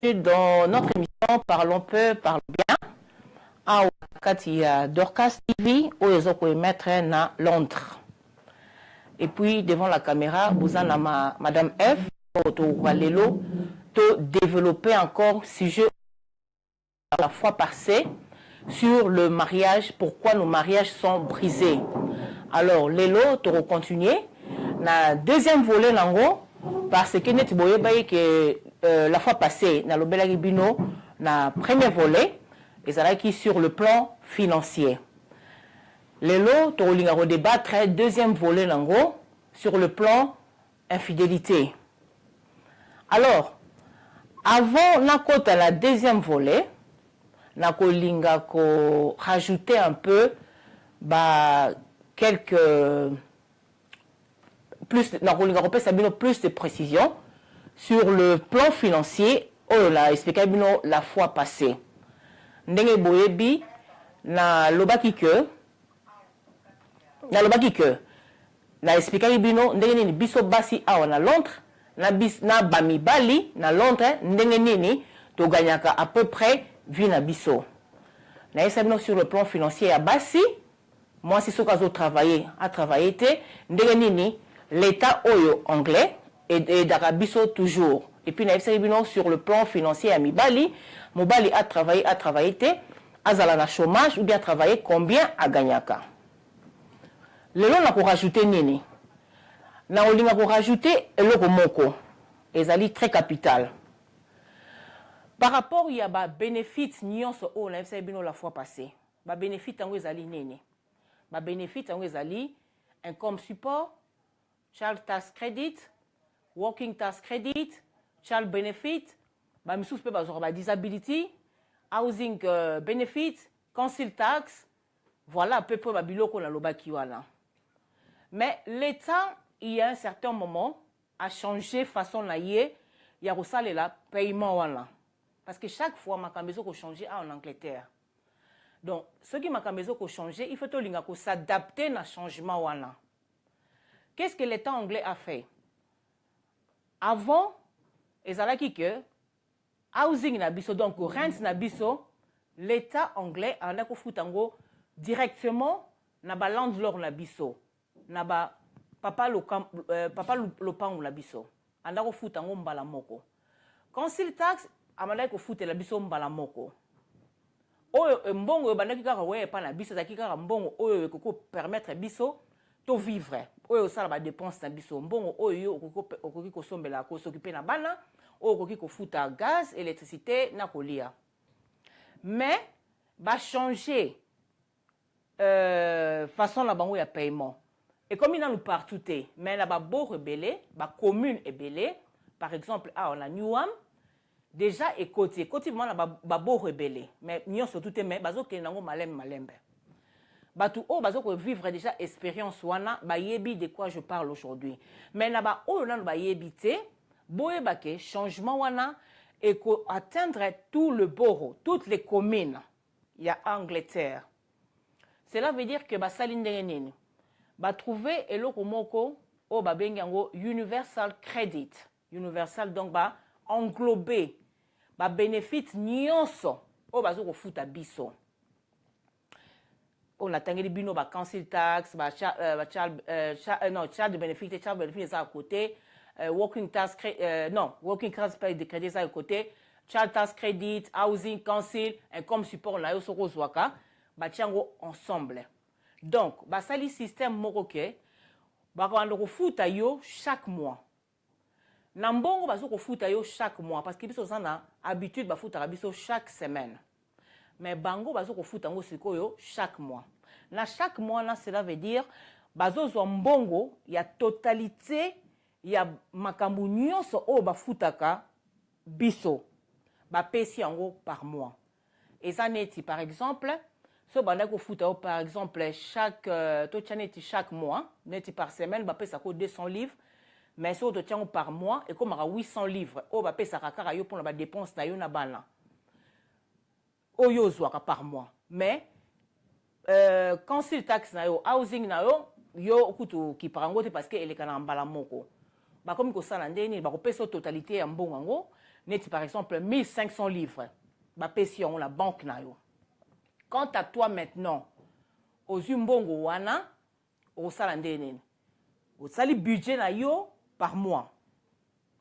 Dans notre émission Parlons peu, parlons bien. Ah, il y a Dorcas TV où ils ont émettre à Londres. Et puis devant la caméra, vous en avez Madame F. De développer encore sujet la fois passée sur le mariage, pourquoi nos mariages sont brisés. Alors, Lélo, tu vas continuer. La deuxième volet, parce que net que la fois passée, dans le Belagibino, la premier volet, et ça qui sur le plan financier. Lélo, tu vas débattre deuxième volet, sur le plan infidélité. Alors, avant la deuxième volet, na kolinga ko rajouter un peu quelques plus na kolinga ko pesa bino plus de précision sur le plan financier la expliqué bino la fois passée ndenge boyebi na lobaki que na expliqué bino ndenge nini biso basi awa na Londres na bamibali na Londres ndenge nini to gagnaka à peu près vu na biso. Sur le plan financier à Bassi, moi si ce que j'ai travaillé, l'État oyo anglais et d'Arabiso toujours. Et puis sur le plan financier à Mibali, Mobali a travaillé, azala na chômage ou bien travaillé combien à Gagnaka. Le long n'a pour rajouter nini. Na olinga pour rajouter le moko. Ezali très capital. Par rapport il y a des bénéfices nuance au la la fois passée. Ba bénéfice en ezali nene. Ba bénéfice en ezali income support, child tax credit, working tax credit, child benefit, ba misous pe ba disability, housing benefit, council tax. Voilà à peu près ba biloko na lobaki wana. Mais l'État il y a un certain moment a changé façon na yé, il y a ressalé la paiement wana. Parce que chaque fois, ma maison a changé en Angleterre. Donc, ce qui m'a maison a changé, il faut s'adapter à changement. Qu'est-ce que l'État anglais a fait? Avant, ils avaient dit que housing nabiso, donc rent nabiso, l'État anglais a fait directement na ba landlord nabiso, na ba papa lopango nabiso, anda ko futango mbala moko. Council tax amala ko futela biso mbala moko oyo mbongo bandaki kaka we pa na biso zaki kaka mbongo oyo ko permettre biso to vivre oyo sala ba dépense na biso mbongo oyo okoki ko sombela ko s'occuper na bana oyo okoki ko futa gaz électricité na kolia mais ba changer façon la bango ya paiement et comme il a nous partout mais là ba beau rebelle ba commune est belé par exemple on a Newham déjà écoutez vraiment na ba beau rebelle mais nous surtout mais bazo ke nango malembe batu o bazo ko vivre déjà expérience wana ba yebi de quoi je parle aujourd'hui mais na ba o na ba yebité boye baké changement wana et ko atteindre tout le borough toutes les communes il y a Angleterre cela veut dire que ba salinde nini ba trouver eloko moko o ba bengi yango universal credit universal donc ba englober ba bénéfice nyonso o bazo ko futa biso on a tangeli bino ba council tax ba child benefit ça à côté working tax working tax pay de crédit ça à côté child tax credit housing council income support na yo soko zwaka ba tiango ensemble donc ba sali système moko ke ba ko futa yo chaque mois Nambongo bazo ko futa yo chaque mois parce que biso sana habitude ba futa biso chaque semaine. Mais bango bazo ko futa ngo sikoyo chaque mois. Na chaque mois là cela veut dire bazo zo mbongo ya totalité ya makambu nyonso o ba futaka biso. Ba pesi yango par mois. Et ça neti par exemple so banda ko futa par exemple chaque chaque mois, neti par semaine ba pesa ko 200 livres. Mais si on te tient par mois, et comme on a 800 livres, on va payer ça pour la dépense na bana. Oyo zwaka par mois. Mais council tax na yo, housing na yo kutu ki parango te parce que elle est kana mbala moko. Ba comme ko sala ndeni ba ko pesa totalité ya mbongo ngo, Neti par exemple 1500 livres. Ba pesi on la banque na yo. Quant à toi maintenant, aux mbongo wana, au salandenen. Au sali budget na yo par mois.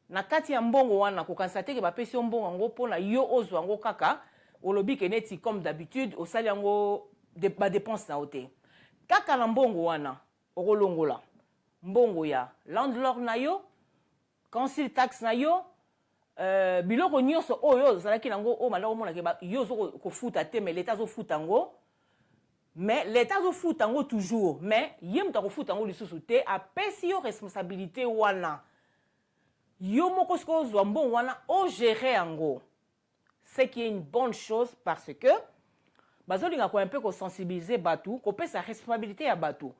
Na kati ya mbongo wana ko constater que ba pesi mbongo ngo pona yo ozwa ngo kaka, olobi ke neti comme d'habitude au sali ngo ba dépense na ote. Kaka na mbongo wana, okolongola. Mbongo ya landlord na yo, council tax na yo, biloko nyonso oyo zalaki nango o malako mona ke ba yo zo ko futa te mais l'état zo futa ngo. Mais l'état zo futa ngo toujours, mais yem ta ko futa ngo lisusu te a pesi yo responsabilité wana. Yo moko sko zo mbongo wana o gérer ngo. C'est qui est une bonne chose parce que bazolinga ko un peu ko sensibiliser batu, ko pesa responsabilité à batu.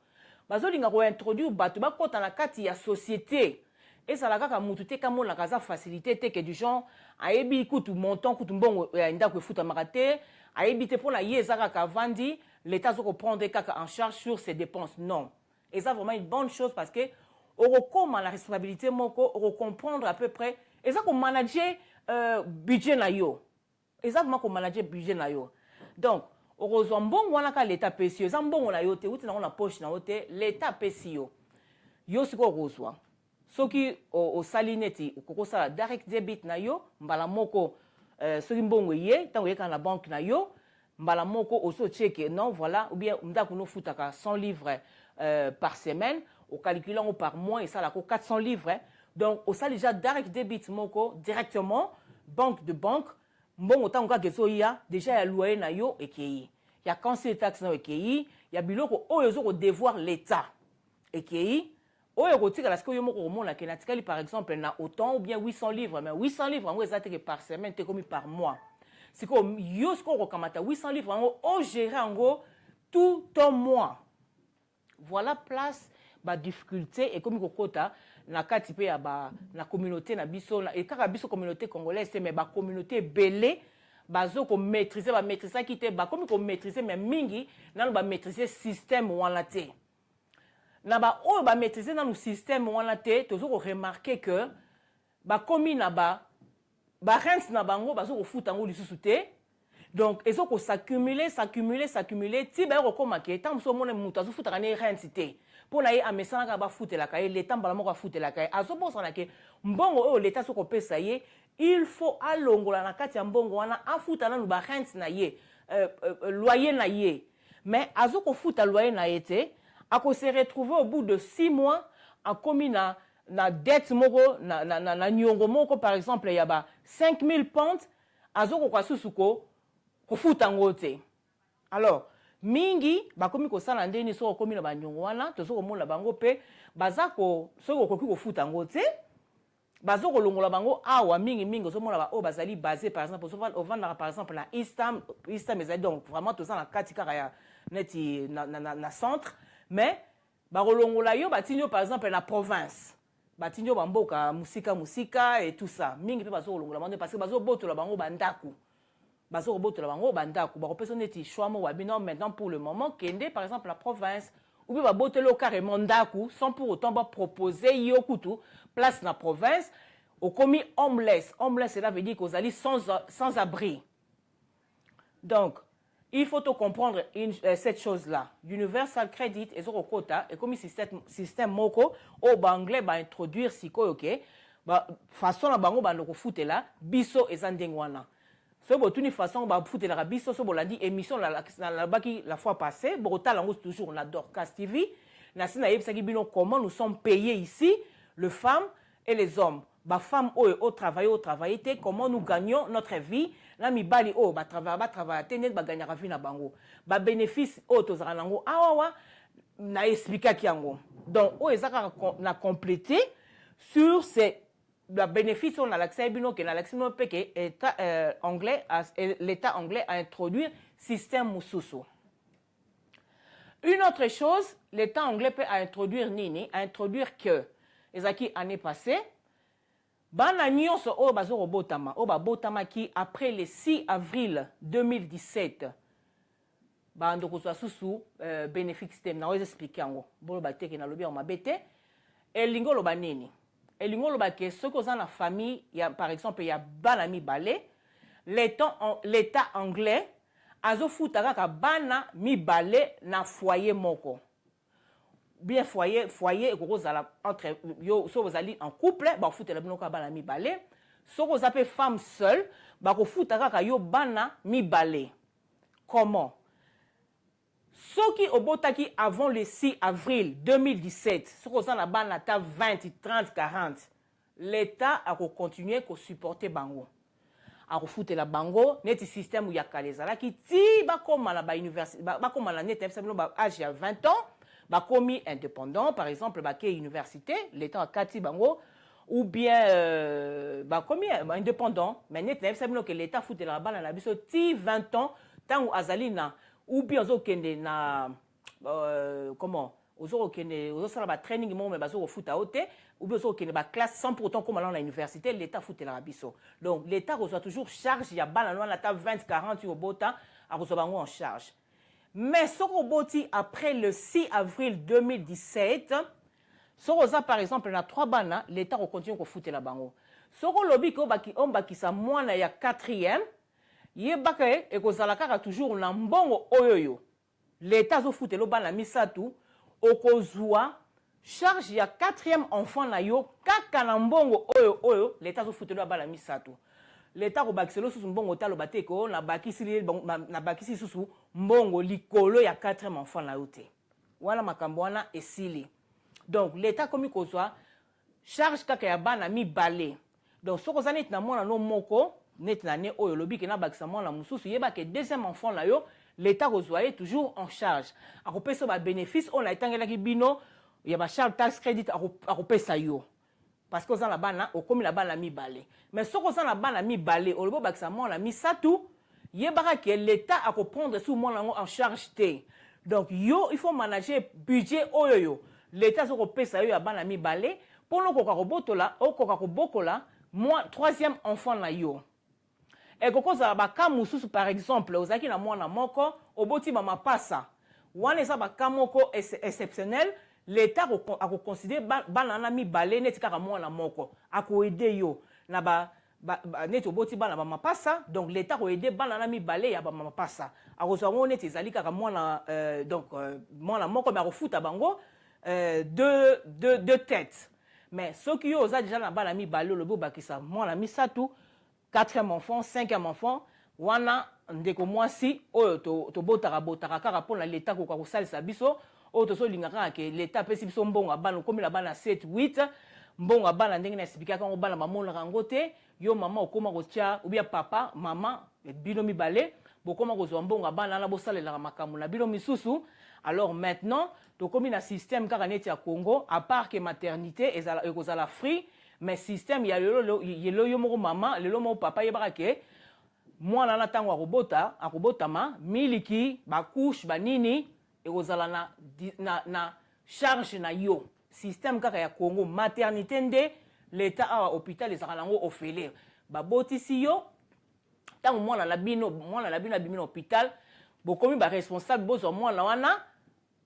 Bazolinga ko introduire batu ba kota na kati ya société. Et ça la kaka mutu te kamo na kaza facilité te que du genre ayebi kutu montant kutu mbongo nda ko futa makate, ayebi te pona yezaka ka vandi, l'état zo ko prendre kaka en charge sur ses dépenses. Non. Et ça vraiment une bonne chose parce que on recommande la responsabilité moko, on comprendre à peu près et ça ko manager budget na yo. Et ça vraiment ko manager budget na yo. Donc heureusement bon wana ka l'état pesi yo, ça mbongo na yo te uti na poche na ote l'état pesi yo. Yo siko heureusement. Soki o salineti koko sala direct debit na yo mbala moko soki mbongo ye tango yeka na banque na yo mbala moko oso check non voilà ou bien ndako no futaka 100 livres par semaine au calculant par mois et ça la ko 400 livres donc au sala déjà direct debit moko directement banque de banque mbongo tango ka keso ya déjà ya loyer na yo ekei ya conseil tax na ekei ya biloko oyo zo ko devoir l'état ekei oyo kotika la siko yo moko komona ke natikali par exemple na autant ou bien 800 livres mais 800 livres ngo ezate que par semaine te comme par mois siko yo siko kokamata 800 livres ngo o gérer ngo tout un mois voilà place ba difficulté et comme kokota na kati pe ya ba na communauté na biso na et kaka biso communauté congolaise mais ba communauté belé bazo ko maîtriser ba maîtriser qui te ba comme ko maîtriser mais mingi na ba maîtriser système wana te. Na ba o ba maîtriser dans le système wana te tozo ko remarquer que ba komi na ba rent na bango bazo ko futa ngo lisusu te donc ezo ko s'accumuler ti ba ko komake tant so mona mutu azo futa kana rent te pour na ye amesana ka ba futela ka ye l'état mbala moko futela ka azo bosana ke mbongo o l'état so ko pesa ye il faut alongola na kati ya mbongo wana afuta na ba rent na ye loyer na ye mais azo ko futa loyer na ye te ako se retrouver au bout de 6 mois en commis na dette moko na nyongo moko par exemple ya ba 5000 pounds azoko kwa susuko ko futa ngote alors mingi ba komi ko sala ndeni so komi na ba nyongo wana to so ko mona bango pe bazako so ko koki ko futa ngote bazoko longola bango awa mingi so mona ba o bazali basé par exemple so vendre par exemple na Eastham ezali donc vraiment to ça na kati kaka ya neti na centre. Mais barolongola yo batinyo par exemple na province batinyo bamboka musika et tout ça mingi pe bazo longola mande parce que bazo botola bango bandaku bako pesa neti choix mo wabino maintenant pour le moment kende par exemple la province ou bien babotelo carrément ndaku sans pour autant ba proposer yo kutu place na province au commis homeless cela veut dire qu'aux alliés sans abri donc il faut te comprendre cette chose-là. Universal Credit et Zorokota et comme système moko au banglais ba introduire siko ok ba façon la bango ba ndoko futela biso ezandengwana. So botuni façon ba futela biso so bolandi émission la baki la fois passée bota lango toujours on adore Cast TV na sina yebisa ki bino comment nous sommes payés ici les femmes et les hommes. Ba femme au travail comment nous gagnons notre vie na mibali o ba travail tenet ba gagner vie na bango ba bénéfice o to zara nango awa na expliquer kiango donc o ezaka na compléter sur ces la bénéfice on a l'accès bino que na l'accès no peke l'état anglais a introduit système mususu. Une autre chose l'état anglais peut introduire que ezaki année passée bana nyonso o bazoko botama o ba botama ki après le 6 avril 2017 ba ndoko so susu bénéfice système na ozo expliquer ngo bolo ba teke na lobi on mabete elingo lo banini elingo loba ke ceux qui sont dans la famille, il y a par exemple il y a bana mibale, l'état anglais azo futaka ka bana mibale na foyer moko. Bien foyer ekozala entre yo so bozali en couple ba futela bino ka bana mibale. So vous appelez femme seule, ba ko futaka ka yo bana mibale. Comment? Ceux qui obotaki avant le 6 avril 2017, ceux qui sont la bana ta 20, 30, 40, l'État a continué à supporter bango. A foutre la bango, net système où il y a kalezala qui ti ba comme la université, ba comme la net ba âge à 20 ans, ba commis indépendant par exemple ba ke université, l'État a kati bango ou bien ba commis indépendant, mais net que l'État fout la bana na biso ti 20 ans tant ou azalina ou bien zo kende na comment ozo kende ozo sala ba training mo me bazo foot a ote ou bien ozo kende ba classe sans pourtant comme à l'université l'État fout la biso. Donc l'État reçoit toujours charge ya bana na ta 20 40 au bota a reçoit bango en charge. Mais ce roboti après le 6 avril 2017 Soroza par exemple na 3 bana l'État continue ko foutre la bango. Soro lobi ko baki omba ki sa mwana ya 4e yebaka e kozala kaka toujours na mbongo oyoyo. L'État zo foutre lo bana misatu okozwa charge ya 4e enfant na yo kaka na mbongo oyo l'État zo foutre lo bana misatu. L'État ko bakiselo susu mbongo talo bateko na bakisi susu mbongo likolo ya 4e enfant na yote. Wana makambo wana esili. Donc l'État comme kozwa charge kaka ya bana mibale. Donc soko za net na mwana no moko net na ne oyo lobi ke na bakisa mwana mususu yeba ke deuxième enfant na yo l'État kozwa toujours en charge. Akopesa ba bénéfice on a etangela ki bino ya ba charge tax credit akopesa yo. Parce que za la bana okomi la bana mibale. Mais soko za la bana mibale o lobo bakisa mwana misatu yeba ke l'État akoprendre sous mwana en charge te. Donc yo il faut manager budget oyo. L'État se repèse à eux à bana mibale pour nous kokarobotola au kokarobokola moi 3e enfant na yo. Et koko za ba kamususu par exemple ozaki na mwana moko oboti mama pasa. Wana za ba kamoko exceptionnel l'État a considéré bana na mibale netika ka mwana moko ako aider yo na ba neto boti bana ba mapasa donc l'État ko aider bana na mibale ya ba mapasa. Akozwa ngone tezali ka mwana donc mwana moko ba refuta bango deux têtes. Mais ceux qui ont déjà la balle mi balo le boba qui ça moi la mi ça tout 4e enfant 5e enfant wana ndeko mwasi oyo to botara kaka pour l'État ko ko salisa biso oyo to so lingaka ke l'État pesi biso mbongo bana comme la bana 7 8 mbongo bana ndenge na expliquer quand bana mamona rangote yo mama okoma ko tia ou bien papa maman bino mi balé bokoma ko zo mbongo bana na bo salela makamu na bino misusu. Alors maintenant, comme il y a un système qui Congo, à part que maternité et la free, mais système il y a le maman, le papa il y a moi na tango robota ma miliki ba couche ba nini et ozala na charge na yo. Système kaka ya Congo maternité nde l'État a hôpital les alango ofele. Ba botisi yo tango moi na bino bimino hôpital bokomi ba responsable bozo mwana wana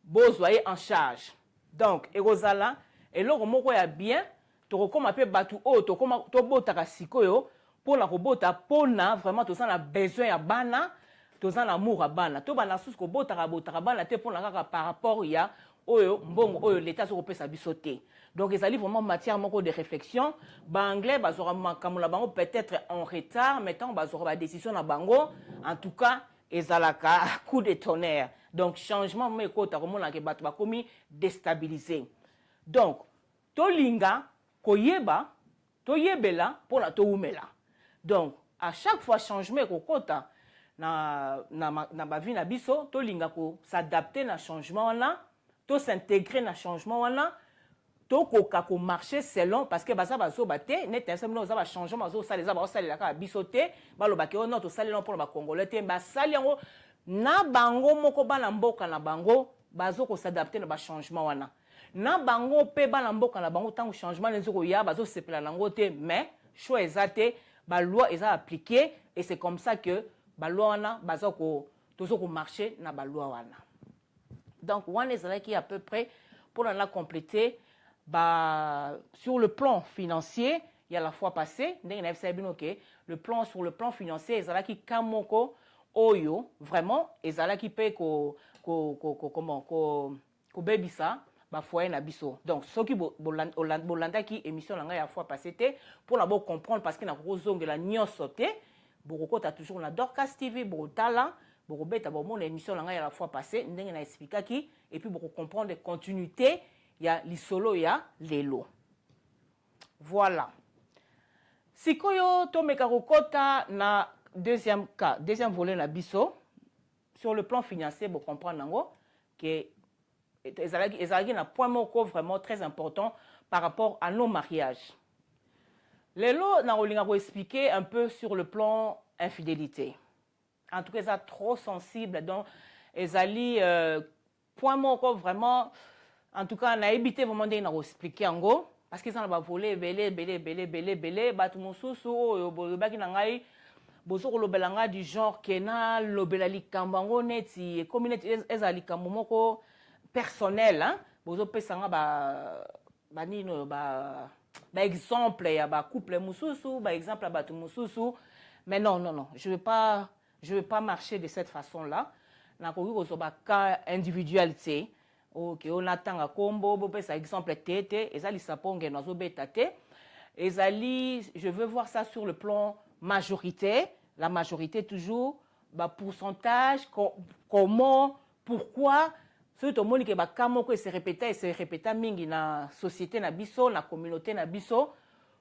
bozwaye en charge. Donc ekozala eloko moko ya bien to kokoma pe batu o to koma to botaka sikoyo pour la robota pona vraiment to sana besoin ya bana to sana amour ya bana to bana susu ko botaka bana te pona kaka par rapport ya oyo mbongo oyo l'État so kopesa biso te. Donc ezali vraiment matière moko de réflexion ba anglais bazora makamula bango peut-être en retard mettant bazora ba décision na bango en tout cas ezalaka coup de tonnerre. Donc changement mais kota komona ke batu ba komi déstabiliser. Donc tolinga koyeba toyebela pona to umela. Donc à chaque fois changement ko kota na ba vie na biso tolinga ko s'adapter na changement wana to s'intégrer na changement wana to koka ko marcher selon parce que baza bazo baté net ensemble za ba changement bazo salela ba salela ka bisoté baloba ke ono to salela pour ba congolais te ba salengo na bango moko bana mboka na bango bazo ko s'adapter na ba changement wana na bango pe bana mboka na bango tant changement les ko ya bazo sepela nango te mais choix ezate ba loi eza appliquée et c'est comme ça que ba loi wana bazo ko tozo ko marcher na ba loi wana. Donc wana ezala qui à peu près pour la compléter sur le plan financier, il y a la fois passée, le plan sur le plan financier, ils ont qui kamoko oyo vraiment, ils ont qui paye ko bebisa ba foyer na biso. Donc ceux qui bolanda qui émission la la fois passée pour la comprendre parce que na kozonge la nyonsote, boko ta toujours na Dorcas TV, boko tala, boko beta mon émission la la fois passée, ndenge na expliquer qui et puis boko comprendre les continuités, il y a l'isolo ya lelo. Voilà. Sikoyo to mekarokota na deuxième volet na biso sur le plan financier pour comprendre nango que ezalaki na point moko vraiment très important par rapport à nos mariages. Lelo na olinga ko expliquer un peu sur le plan infidélité. En tout cas, ça trop sensible donc ezali point moko vraiment en tout cas na évité vraiment de na expliquer ngo parce qu'ils ont volé belé batu mosusu oyo bolobaki na ngai bozo kolobela nga du genre kena lobela likambo ngo neti communauté ezali likambo moko personnel hein bozo pesa nga ba nino ba exemple ya ba couple mosusu ba exemple ba batu mosusu mais non je vais pas marcher de cette façon là na koki ko ba cas individualité. Ok, on attend à combo, par exemple, tete, ezali saponge nazo betate, ezali, je veux voir ça sur le plan majorité, la majorité toujours, pourcentage, comment, pourquoi, surtout au monde que kamoko se répéta mingi na société na biso, na communauté na biso,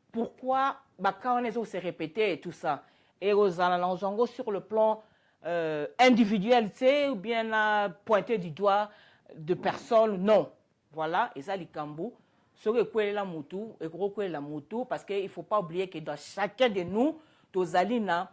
pourquoi kaonezo se répéter et tout ça. Et aux sur le plan individualité ou bien pointer du doigt de personnes, non. Voilà, et ça, les cambous, ce que la moutou, et que la moutou, parce qu'il ne faut pas oublier que dans chacun de nous, tous alina,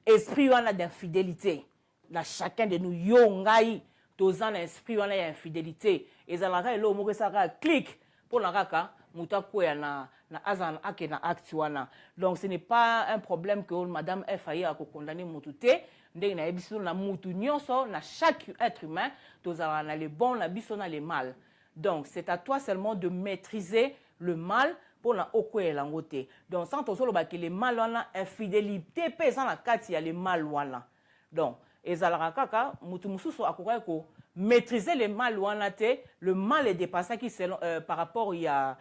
esprit d'infidélité. Dans chacun de nous, yongai, tous en esprit d'infidélité. Et ça, là, le mot ça clique pour la raka, mouta kouya na azan ake na aktuana. Donc, ce n'est pas un problème que madame F a condamné moutouté. Na chaque être humain, tous a les bons, na biso na les mal. Donc, c'est à toi seulement de maîtriser le mal pour na okwe langote. Donc, sans to solo ba que les mal wana infidélité pesa na kati ya les mal wana. Donc, ezalaka kaka mutu mususu akoka ko maîtriser les mal wana te, le mal est dépassé qui par rapport il y a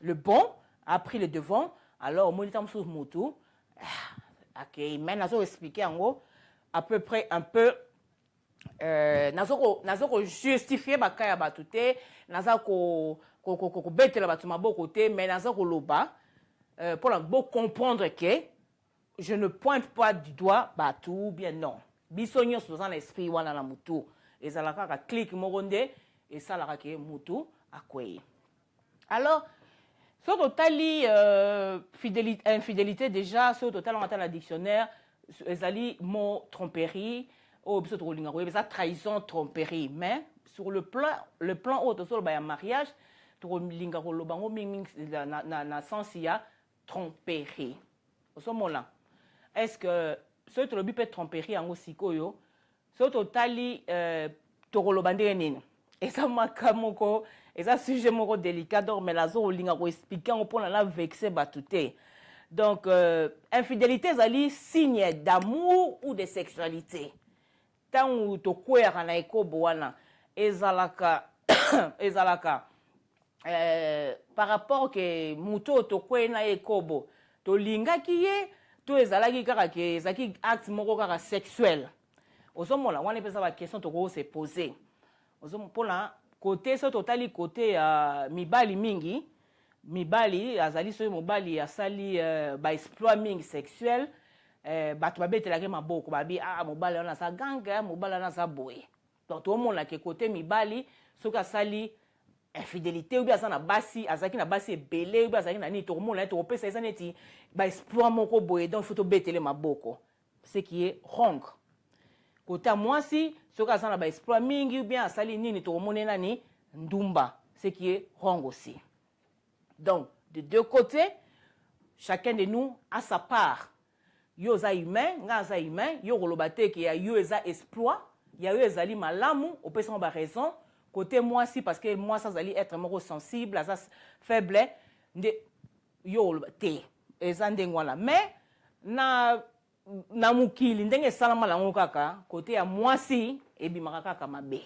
le bon a pris le devant. Alors, monita mususu mutu ok, mais nazo expliquer en gros à peu près un peu nazo justifier bakaya batute nazo ko betela batuma bokote mais nazo ko loba pour la beau comprendre que je ne pointe pas du doigt batu bien non bisonyo dans l'esprit wana na mutu ezalaka ka click moronde et ça la ke mutu akwei. Alors sur totali infidélité déjà sur total en la dictionnaire ezali mot tromperie ou biso to linga ko ça trahison tromperie mais sur le plan autre sur le mariage to linga ko lobango ming na sens ya tromperie au ce moment est-ce que ce to lobi peut tromperie en sikoyo sur totali to lobande nini et ça makamoko et ça sujet moko délicat donc mais la zo linga ko expliquer on pour la vexer batouté. Donc infidélité zali signe d'amour ou de sexualité. Tant to kwera na ekobo wana ezalaka par rapport que muto to kwena ekobo to linga kiye to ezalaki kaka ke zaki acte moko kaka sexuel. Ozomona wana pesa ba question to ko se poser. Ozomona côté so totali côté mibali mingi mibali azali so mobali asali ba exploit mingi sexuel batu babetelaki maboko babi mobali wana sa ganga mobali wana sa boye. Donc tout le monde a que côté mibali soki asali infidélité ou bien ça na basi azaki na basi ebele ou bien azaki na ni tout le monde to pesa ça neti ba exploit moko boye donc faut to betele maboko ce qui est wrong. Côté à moi si soki asana ba exploit mingi ou bien asali nini to mona nani ndumba ce qui est wrong aussi. Donc de deux côtés chacun de nous a sa part. Yo za humain nga za humain yo kolobate ki ya yo eza exploit ya yo ezali malamu opesa ba raison côté moi si parce que moi ça allait être more sensible ça faible nde yo te ezande ngwana mais na mukili ndenge salama lango kaka côté ya moi si ebimaka kaka mabe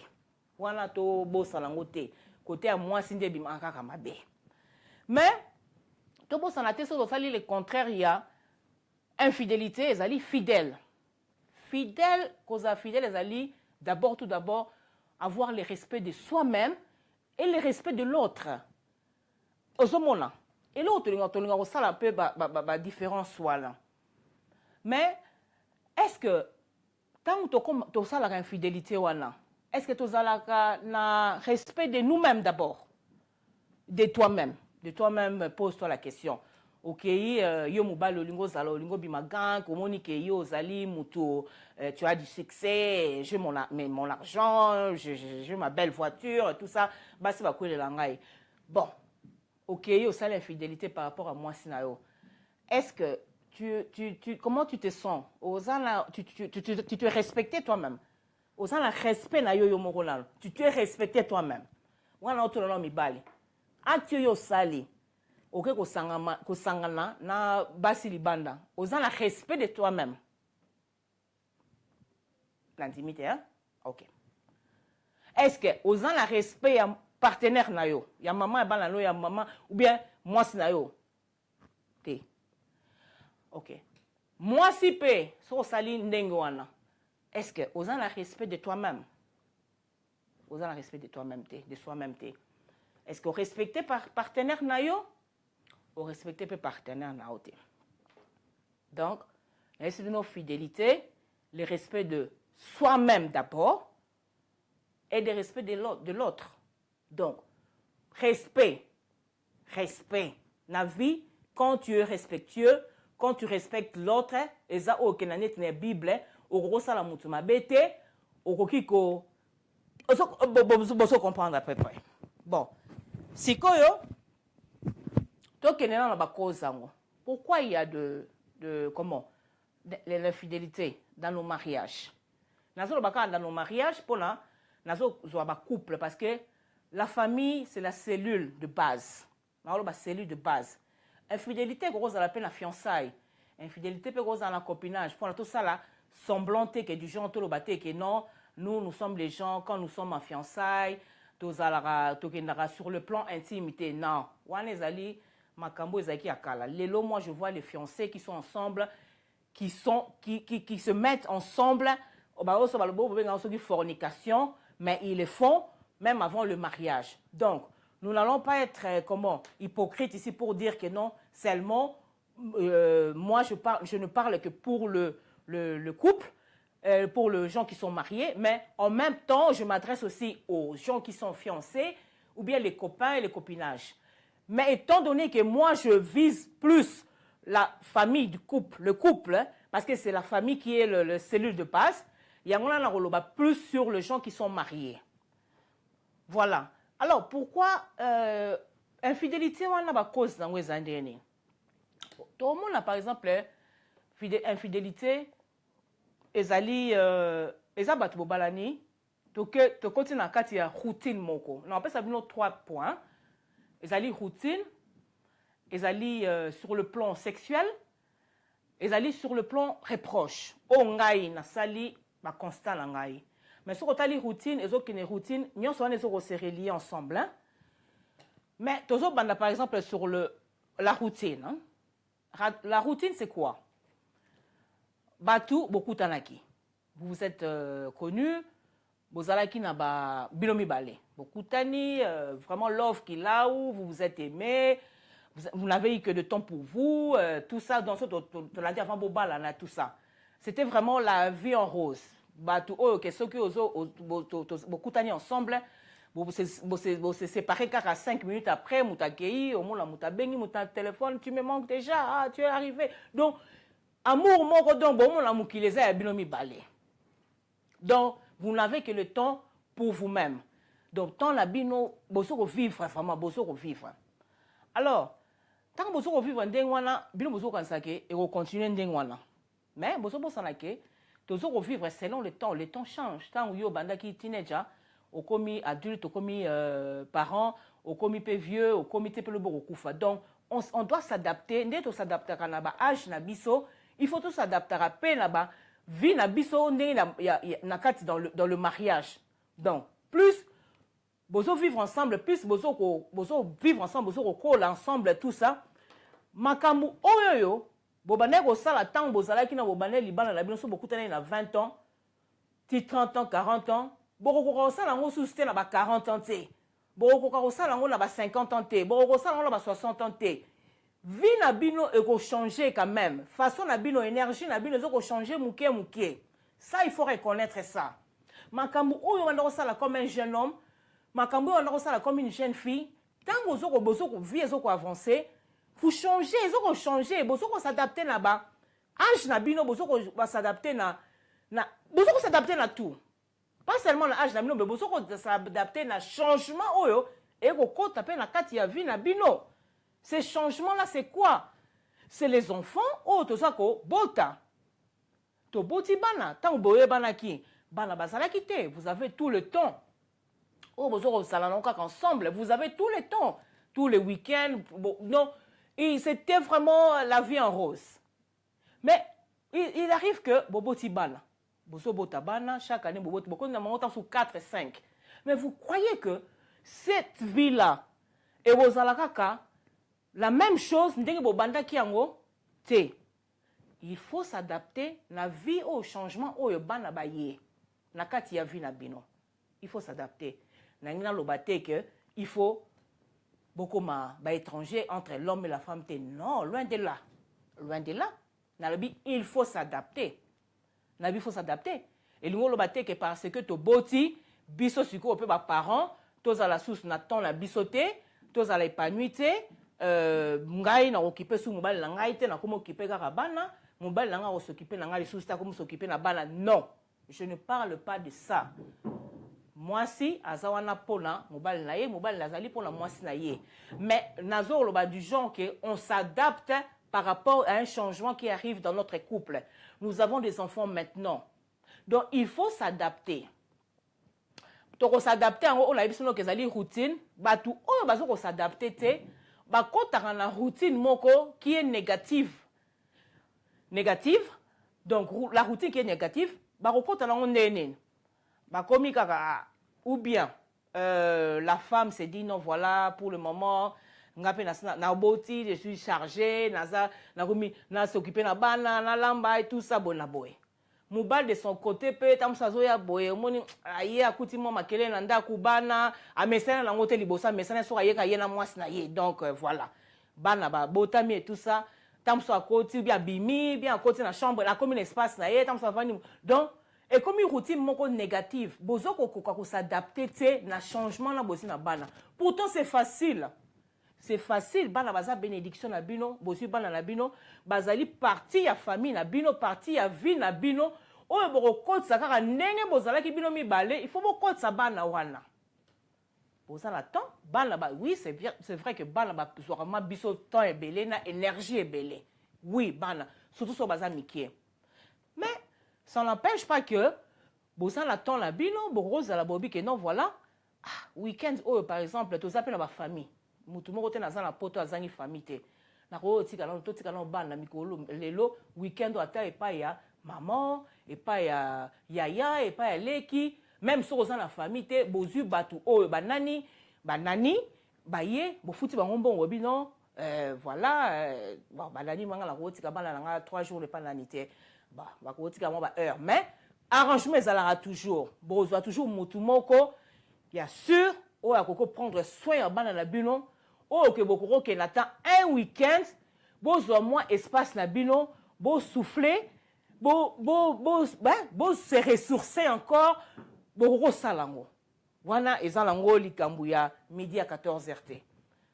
wana to bosala ngo te côté ya moi si nde ebimaka kaka mabe mais to bosala te so sali le contraire ya infidélité ezali fidèle cause fidèle ezali tout d'abord avoir le respect de soi-même et le respect de l'autre. Ozomona. Et l'autre, on a un peu la différence soit là. Mais est-ce que tant que tu as l'infidélité est-ce que tu as le respect de nous-mêmes d'abord, de toi-même, pose-toi la question. Ok, yo mobile olingo zala olingo bimagan komoni ke yo zali muto tu as du succès, j'ai mon argent, j'ai ma belle voiture, tout ça, bah c'est pas quoi le langai. Bon, ok, yo ça l'infidélité par rapport à moi sinayo. Est-ce que comment tu te sens? Tu te respectais toi-même. Osana respect na yo moronal. Tu te respectais toi-même. Wana otolo mi bali. Atio yo sali. Ok, kosangana na basi libanda. Osana respect de toi-même. L'intimité, hein? Ok. Est-ce que osana respect ya partenaire na yo? Ya maman ya bana no ya maman ou bien moi si na yo? Te. Ok. Moi si pe so sali ndenge wana. Est-ce que osana la respect de toi-même? Osana la respect de toi-même de soi-même te. Est-ce que respecter par partenaire na yo? Ou respecter par partenaire na yo te. Donc, le respect de nos fidélités, le respect de soi-même d'abord et le respect de l'autre. Donc, respect. La vie, quand tu es respectueux, quand tu respectes l'autre, et ça, au Kenanet, la Bible, au gros salamutuma bete, au kokiko. Vous comprendre à peu près. Bon. Si koyo, toi Kenan ba cause pourquoi il y a de l'infidélité dans nos mariages? Dans nos mariages, pour là, couple parce que la famille, c'est la cellule de base. La cellule de base. Infidélité, gros à la peine la fiançailles. Infidélité, peut gros à la copinage. Pour tout ça là, semblanté que du genre tout le bâté que non, nous sommes les gens quand nous sommes en fiançailles, sur le plan intimité. Non. Wanezali, makambo ezaki akala. Lelo, moi je vois les fiancés qui sont ensemble, qui se mettent ensemble. Fornication, mais ils le font même avant le mariage. Donc, nous n'allons pas être hypocrites ici pour dire que non, seulement moi je ne parle que pour le couple, pour les gens qui sont mariés, mais en même temps, je m'adresse aussi aux gens qui sont fiancés ou bien les copains et les copinages. Mais étant donné que moi je vise plus la famille du couple, le couple, parce que c'est la famille qui est le cellule de base, il y a plus sur les gens qui sont mariés. Voilà. Alors, pourquoi infidélité, on a cause dans les années. Tout le monde a par exemple infidélité, ezali ezabat bobalani, to continue à katia routine moko. On appelle ça 3 points. Ezali routine, ezali sur le plan sexuel, ezali sur le plan reproche. O ngai na sali ba constant la ngai. Mais sur la routine, les routines, nous sommes reliés ensemble. Hein? Mais toujours, par exemple, sur la routine. Hein? La routine, c'est quoi? Batu, beaucoup tanaki. Vous vous êtes connus, vous allez qui n'a bilomi balé. Beaucoup tani, vraiment love qui là où vous vous êtes aimés, vous n'avez eu que de temps pour vous, tout ça, dans ce que l'a dit avant Bobala, tout ça. C'était vraiment la vie en rose. Batu que ceux qui beaucoup d'années ensemble vous se séparez car 5 minutes après mutakei au moins la bengi muta téléphone tu me manques déjà tu es arrivé donc amour moko donc bon la mukileza ya binomi balé donc vous n'avez que le temps pour vous-même donc tant la bino boso vivre vraiment boso vivre alors tant boso vivre ndengwana bino boso kansake et continuer ndengwana mais boso bosana ke toujours vivre selon le temps change. Tant où yo banda qui teenager, au commis adulte, au commis parent, au commis vieux, au comité le kufa. Donc on doit s'adapter, ndé to s'adapter à na ba âge na biso, il faut tout s'adapter à pe na ba vie na biso ndé na kati dans le mariage. Donc plus bozo vivre ensemble, plus bozo vivre ensemble, bozo coller ensemble tout ça. Makamu oyoyo bobane ko sala tant bozala ki na bobane libana na bino so beaucoup tane na 20 ans, 30 ans, 40 ans, boko ko sala ngo susté na ba 40 ans té. Boko ko sala ngo na ba 50 ans té, boko ko sala ngo na ba 60 ans té. Vie na bino e ko changer quand même. Façon na bino énergie na bino zo ko changer muké. Ça il faut reconnaître ça. Makamu oyo wana ko sala comme un jeune homme, makamu wana ko sala comme une jeune fille, tant bozo ko vie zo ko avancer, faut changer, zo ko changer, bozo ko s'adapter na ba. Âge na bino bozo ko s'adapter bozo ko s'adapter na tout. Pas seulement l'âge na bino, mais bozo ko s'adapter na changement oyo et ko kota pe na kati ya vie na bino. Ces changements là c'est quoi? C'est les enfants oh to ça ko bota. To boti bana, tant boye bana ki, bana basala kité, vous avez tout le temps. Oh bozo ko sala non ensemble, vous avez tout le temps, tous les week-ends. Non, c'était vraiment la vie en rose. Mais il arrive que boboti bana. Bozo botabana, chaque année, boboti, beaucoup de moments sur 4 et 5. Mais vous croyez que cette vie-là, et vos alakaka, la même chose, il faut s'adapter la vie au changement au bana baye. Na kati ya vie na bino. Il faut s'adapter. Nangina lobate que il faut beaucoup ba étranger entre l'homme et la femme. Non, loin de là. Loin de là. Il faut s'adapter. Il faut s'adapter. Et nous lobate que parce que to boti biso suko pe ba parents, tous à la source n'attend la bisoté, tous à l'épanouité. Ngai na occupé sous mobile na ngai te na comme occupé kaka bana mobile na nga s'occuper na ngai sous ta comme s'occuper na bana. Non, je ne parle pas de ça. Moi si azawana pona mobile na ye mobile lazali pona moi si na ye, mais nazo loba du genre que on s'adapte par rapport à un changement qui arrive dans notre couple. Nous avons des enfants maintenant, donc il faut s'adapter. Toko s'adapter on a biso no kezali routine batu oyo bazo ko s'adapter te ba kota na routine moko qui est négative. Donc la routine qui est négative ba kota na ndene ba komi kaka ou bien la femme se dit non voilà pour le moment ngape na boti je suis chargée na komi na s'occuper na bana na lamba et tout ça bona boy. Mobile de son côté peut tam sazo ya boye moni aye akuti mo makele na nda kubana amesana na ngote libosa mesana so aye ka ye na mwasi na ye. Donc voilà bana ba botami et tout ça tam so akoti bien bimi bien akoti na chambre la comme un espace na ye tam so vani. Donc et comme une routine moko négative bozo ko s'adapter te na changement na bosi na bana. Pourtant c'est facile. C'est facile, bana baza bénédiction na bino, bosi bana na bino, bazali parti ya famille na bino, parti ya vie na bino. Oyo boko kotsa kaka ndenge bozala ki bino mibale, il faut boko kotsa bana wana. Bozala temps, bana ba oui, c'est vrai que bana ba vraiment biso temps est belé na énergie est belé. Oui, bana, surtout so baza mikie. Mais ça n'empêche pas que bozala temps la bino, boko za la bobi que non voilà. Ah, week-end oyo par exemple, to zape na ba famille. Mutu moko te naza na poto azangi famille te na ko tika na bana mikolo lelo weekend ata epa ya maman epa ya yaya epa ya leki même so oza na famille te bozu batu oyo banani baye bofuti bango mbongo bino voilà banani manga la ko tika bana nga 3 jours le panani te ba ko tika mo ba heure mais arrangement ezalaka toujours bozwa toujours mutu moko ya sûr oyo akoko prendre soin ya bana na bino. Oh, que beaucoup qui n'attend un week-end, beau moins espace na bino, beau souffler, beau se ressourcer encore, beau salango. Wana ezalango likambuya midi à 14h.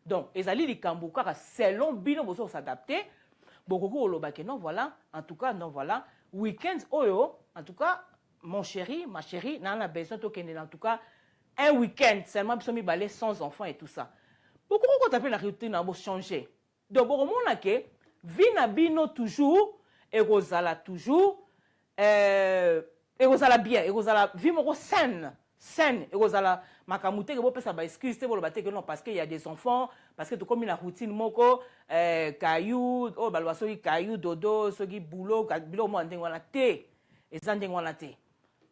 Donc ezali likambu car selon bino beau s'adapter, beaucoup lobake non voilà, en tout cas non voilà, week-end oyo, en tout cas mon chéri, ma chérie, n'a besoin de kende en tout cas un week-end seulement besoin mi balai sans enfants et tout ça. Pourquoi on t'appelle la routine na changer? Donc pour moi que vie na bino toujours et rosala toujours et rosala bien et rosala vie moko saine saine et ozala makamute ke bo pesa ba excuse te bo ba te que non parce qu'il y a des enfants parce que to comme la routine moko caillou oh ba lo soki caillou dodo soki boulot bilo mo ndenge wana te eza ndenge wana te.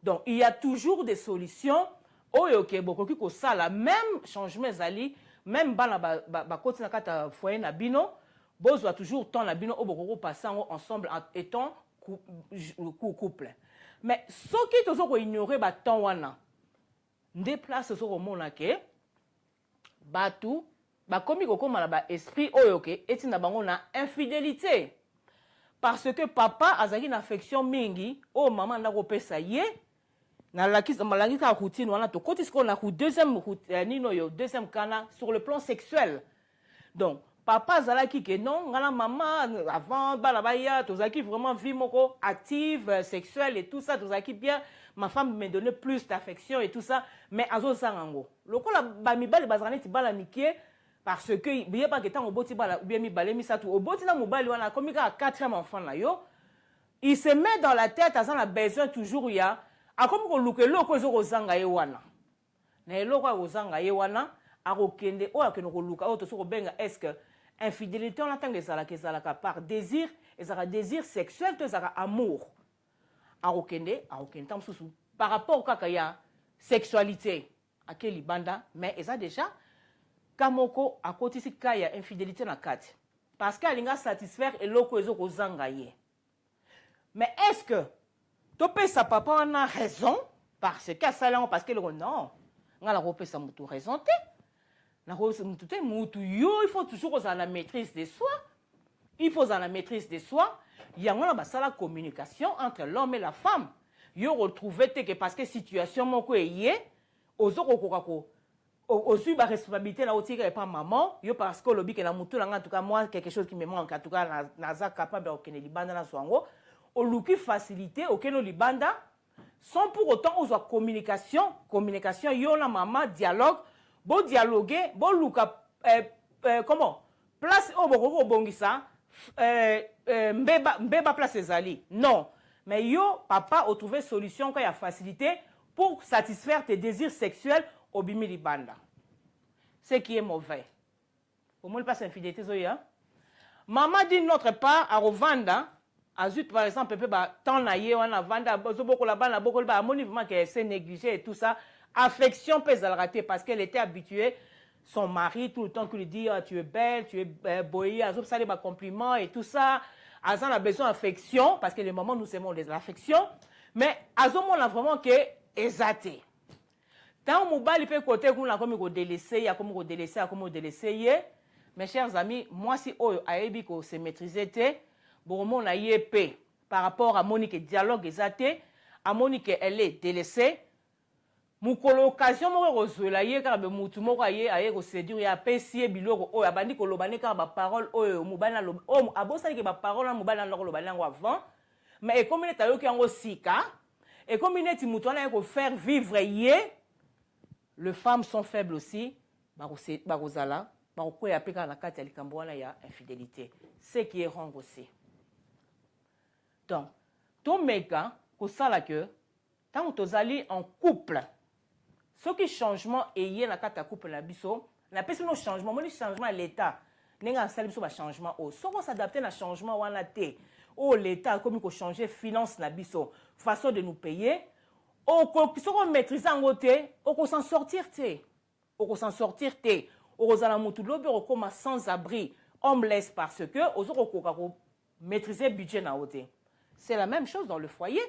Donc il y a toujours des solutions oyo ke bokoki ko sala même changement ezali même bana ba kotina kata foyer na bino bozwa toujours temps na bino obokoko passer ensemble en étant couple. Mais soki tozo ko ignorer ba temps wana nde place so komona ke batu bakomi kokoma na ba esprit oyo ke etina bango na infidélité parce que papa azaki na affection mingi o maman ndako pesa ye na lakisa malangi ka routine wana to koti siko na deuxième nino yo deuxième kana sur le plan sexuel. Donc papa zalaki ke non ngana maman avant bala baya tozaki vraiment vie moko active sexuelle et tout ça tozaki bien ma femme me donnait plus d'affection et tout ça mais azo sangango lokola ba mibali bazana ti bala mikie parce que bien pas que tant oboti bala bien mi balé mi satu oboti na mobali wana comme ka 4e enfant là yo il se met dans la tête azan a besoin toujours ya a comme ko luke loko zo kozanga ye wana na loko kozanga ye wana akokende o akeno ko luka o to so ko benga est-ce que infidélité on entend les alaka par désir et ça désir sexuel to ça amour akokende tam susu par rapport au kakaya sexualité akeli banda mais ça déjà kamoko akotisi kaya infidélité na kati parce qu'alinga satisfaire eloko ezo kozanga ye. Mais est-ce que tu peux sa papa en a raison parce que ça parce que le non ngala kopesa mutu raison te na kopesa mutu te mutu yo il faut toujours avoir la maîtrise de soi. Il faut avoir la maîtrise de soi. Il y a une basala communication entre l'homme et la femme. Yo retrouver que parce que situation moko yé ozoko kokako aussi ba responsabilité na otira pas maman yo parce que lobi que na mutu en tout cas moi quelque chose qui me manque en tout cas na za capable de keneli banda na swango oluki facilité okeno libanda sans pour autant aux communication yo na maman dialogue bo dialoguer bo luka comment place au boko bongisa mbeba place ezali non mais yo papa a trouvé solution quand il y a facilité pour satisfaire tes désirs sexuels au bimi libanda ce qui est mauvais au moins pas infidélité zoya maman dit notre part à revendre azut par exemple peut ba tant na ye wana vanda bozo boko la bana boko ba moni vraiment que c'est négligé et tout ça affection peut la rater parce qu'elle était habituée son mari tout le temps qui lui dit oh, tu es belle tu es boyée azop ça les ba compliments et tout ça azan a besoin d'affection parce que les moments nous aimons l'affection mais azom on a vraiment que exaté tant mobali peut côté qu'on a comme ko délaisser ya comme ko délaisser ya comme délaisser mes chers amis moi si oyo ayebi ko se maîtriser te bon na yep par rapport à Monique dialogue exaté à Monique elle est délaissée mukolo occasion mo rezola ye ka be mutu moko aye ko séduire ya pesi biloko oyo abandi ko lobane ka ba parole oyo mubana o abosali ke ba parole na mubana loko lobane ngo avant mais et comme neta yo ki ngo sika et comme neti mutu na ko faire vivre ye les femmes sont faibles aussi ba kozala ba ko ya peka na kati ya likambo wana ya infidélité ce qui est wrong aussi. Donc ton mega ko sala que tant tozali en couple ce qui changement est na kata couple na biso na pesi no changement moni changement l'état nenga sala biso ba changement o so ko s'adapter na changement wana te o l'état comme ko changer finance na biso façon de nous payer o ko so ko maîtriser en te o ko s'en sortir te o ko zala mutu lobi o koma sans abri homeless parce que o so ko maîtriser budget na ote. C'est la même chose dans le foyer.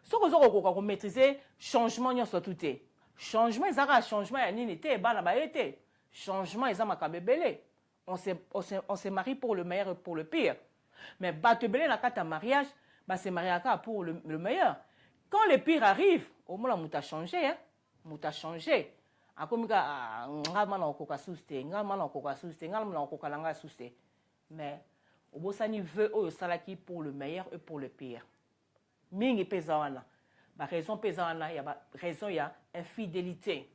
Ce que vous maîtrisez, changement, il tout est. Changement, il y a changement, il y a changement, il y a on se marie pour le meilleur et pour le pire. Mais batebele na kata mariage, c'est marié pour le meilleur. Quand le pire arrive, au moins, on a changé, hein. On a changé. Mais au bosani veut au salaki pour le meilleur et pour le pire. Mingi pesawana. Ba raison pesawana ya ba raison ya infidélité.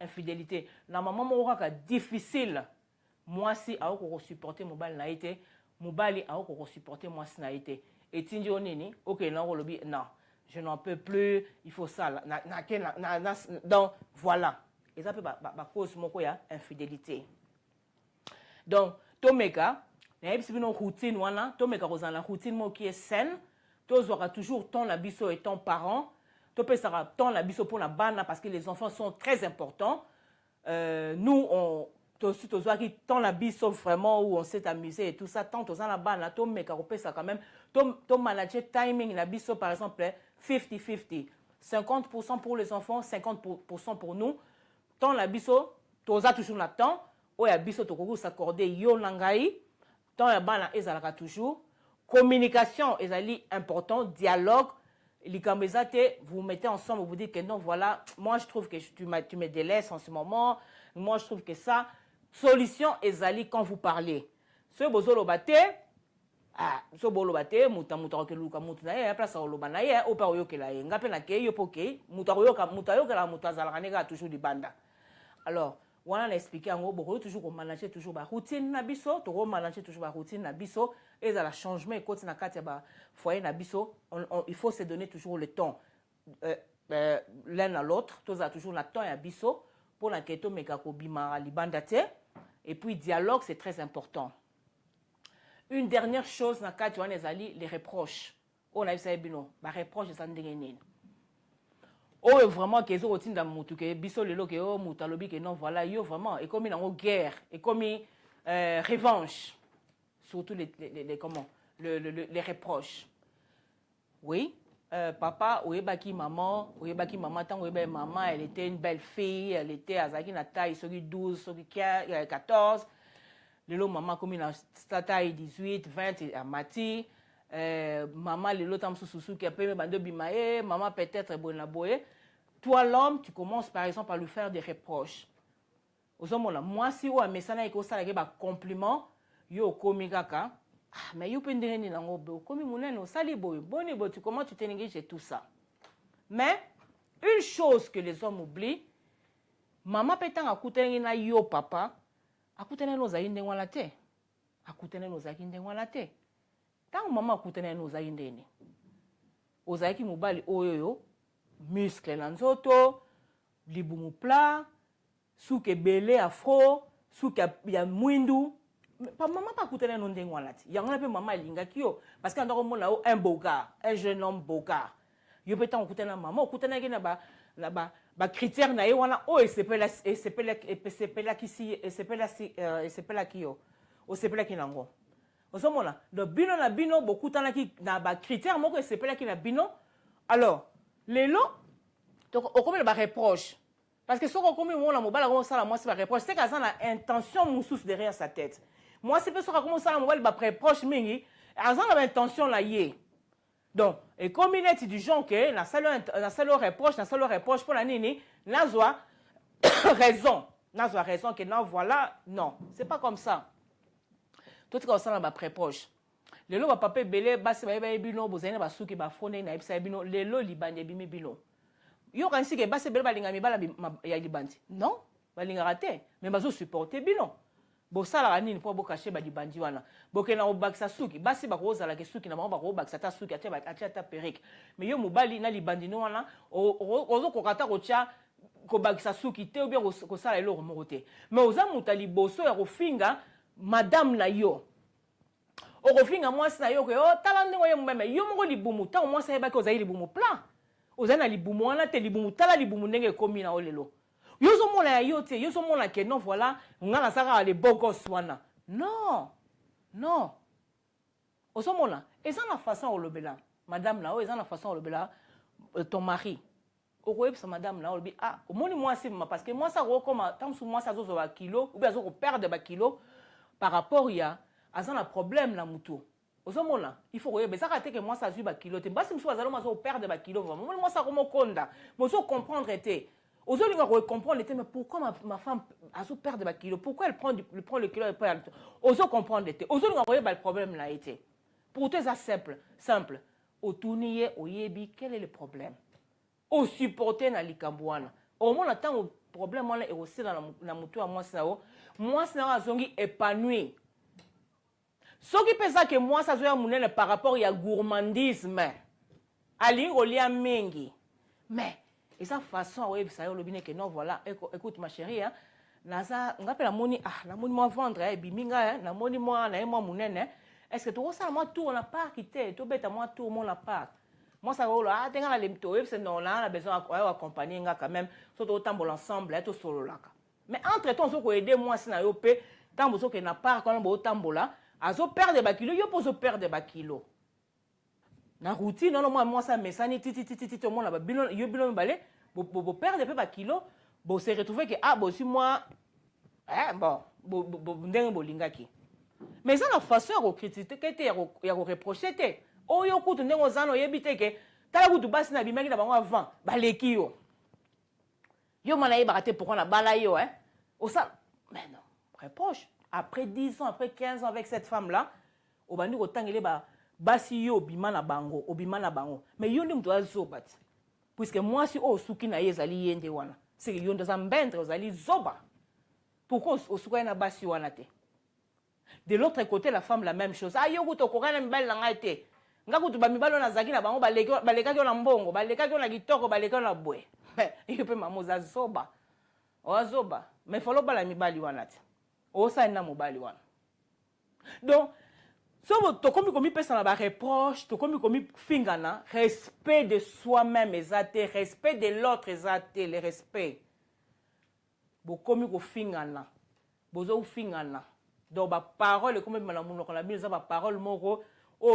Infidélité. Na maman mo ka difficile. Moi si a ko supporter mobile na été, mobile a ko supporter moi si na été. Et tinji onini, OK na ko lobi non. je n'en peux plus, il faut ça. Donc, voilà. Et ça peut cause de infidélité. Donc, Tomeka, il y a une routine, Tomeka, une routine qui est saine. Tu auras toujours ton abisso et ton parent. Tu peux savoir ton abisso pour la banane parce que les enfants sont très importants. Nous, on ton abisso vraiment où on s'est amusé et tout ça. Tant que la banane, Tomeka, on peut ça quand même. Ton manager timing, l'abisso par exemple, 50-50. 50% pour les enfants, 50% pour nous. Ton abisso, tu as toujours le temps. Ou abisso, tu peux s'accorder yo nangai. Ton banane, ezalaka toujours. Communication est important, dialogue. Vous mettez ensemble, vous dites que non, voilà, moi je trouve que tu me délaisses en ce moment, moi je trouve que ça. Solution est quand vous parlez. Ce bozolo bate, ce bolo bate, muta ke luka muta na ye, place oloba na ye, opa oyoke la ye, ngape na ke yo poke, muta yoka la muta zalaka toujours di banda. Alors, on a expliqué en gros, toujours manager toujours ba routine na biso, to manager toujours ba routine na biso et ça la changement et quand na katia ba foyer na biso, il faut se donner toujours le temps l'un à l'autre, tous a toujours le temps et biso pour la keto meka ko bima libandate et puis dialogue c'est très important. Une dernière chose na katia on les reproches. On a essayé bino, ba reproche ça ndenge oh vraiment que zo tinda mutu ke biso lelo ke oh mutalobi ke non voilà yo vraiment et comme une guerre et comme revanche surtout les comment les reproches. Oui, papa oyebaki maman tant oyeba maman elle était une belle fille, elle était azaki na taille soki 12 soki 14 lelo maman comme une taille 18 20 à mati. Maman les lotam sous qui a payé bando bimae maman peut-être bonne boye toi l'homme tu commences par exemple à lui faire des reproches aux hommes là moi si ou a mesana iko sala ke ba compliment yo komi kaka mais yo pendene ni nango be komi munene sali boy boni bo tu comment tu t'engages tout ça mais une chose que les hommes oublient maman peut-être akutene na yo papa akutene no za inde ngwala te akutene no za inde ngwala te. Tant maman akutana no za indeni ozaki mobali oyoyo muscle na nzoto libumu plat suke belé afro suke ya mwindu pa maman pa kutana no ndengo alati yango na pe maman elingaki yo parce que ndako mona un bogard un jeune homme bogard yo peut tant kutana maman kutana ki na ba critère na ye wana o sepela ki yo o sepela ki nango. Osomona, le bino na bino, beaucoup na ba critères, moi que c'est pas là qui na bino. Alors, les lots, donc on commet ba reproche. Parce que ce qu'on commet moi la mobile, comment ça la moi c'est ba reproche, c'est qu'à ça la intention moussous derrière sa tête. Moi c'est pas ce qu'on commence ça la mobile ba reproche mingi, à ça la intention là yé. Donc, et comme il est du genre que na seule reproche pour la nini, na zoa raison que non voilà, non, c'est pas comme ça. Tout comme ça na ba préproche lelo ba papa belé basi ba bino bozana ba suki ba fone na ebisa bino lelo libande bimi bino yo kansi ke basi belé balinga mi bala ya libandi non balinga raté mais bazo supporter bino bo sala nini po bo cacher ba libandi wana boke na obakisa suki basi ba ko zala ke suki na ba ko bakisa ta suki atia ta perruque mais yo mobali na libandi no wana ozo kokata ko tia ko bakisa suki te ou bien ko sala eloko moko te mais oza mutali boso ya kofinga madame na yo okofinga mwasi na yo ke o tala ndenge yo mbeme yo moko libumu ta mwasi ayeba ke ozayi libumu plan ozayi na libumu wana te libumu tala libumu ndenge ekomi na olelo yo zo mona ya yo te yo zo mona ke non voilà nga na saka les beaux gosses wana non ozo mona eza na façon olobela madame na o eza na façon olobela ton mari okoyebisa madame na olobi ah omoni mwasi parce que mwasi akokoma tant sous mwasi azozo ba kilo ou bien azoko perdre ba kilo par rapport à un problème na muto ozomona il faut que ça que moi ça zui ba kilo te basi mso azalo mazo perdre ba kilo vraiment moi ça comme konda mozo comprendre était ozolinga ko comprendre était mais pourquoi ma femme azo perdre ba kilo pourquoi elle prend le kilo et pas ozo comprendre était ozolinga ko ba le problème là était pour toi ça simple otuniye oyebi quel est le problème o supporter na likambwana au moins attend problème wana est aussi na muto moi ça azongi épanoui ce qui pesa que moi ça zoya munene par rapport à gourmandisme alingi kolia mingi mais eza façon oyebisa yo lobi que non voilà écoute ma chérie hein naza ngape namoni namoni moi vendre ebimi nga namoni moi na ye moi munene est-ce que tokosala moi tour na parc te tobeta moi tour mon na parc moi ça rola tenga na lemto oyebisa non na besoin accompagner nga quand même so totambola ensemble to sololaka mais entre temps so ko aider moi si na yo pe tambo so ke na parc quand bo tambola azo perdre ba kilo yo poso perdre ba kilo na routine non moi ça mesani titi tout le monde là yo bilon balé bo perdre peu ba kilo bo se retrouver que bo si moi bon bo ndenge bolingaki mais ça la façon à critiquer que ya ko reprocher te oyo kutu ndenge ozana oyebite ke tala kutu basi na bimaki na bango avant baleki yo mana yeba te pourquoi na bala yo ça mais non reproche après 10 ans après 15 ans avec cette femme là obandi ko tangele basi yo obima na bango mais yo ndi mtu azoba puisque moi si suki na yezali yende wana c'est que yo ndo za mbendre ozali zoba pourquoi osuka na basi wana te de l'autre côté la femme la même chose yo kuto kokana mibali na ngai te ngakutu ba mibali na zaki na bango baleka kyo na mbongo baleka kyo na kitoko baleka na bwe yo pe mamoza zoba ozoba mais folo bala mibali wana te osa na mobali wana donc so tokomi pesa na ba reproche tokomi fingana respect de soi-même ezate respect de l'autre ezate le respect bokomi ko fingana bozo fingana donc ba parole comme na monoko na bino za ba parole moko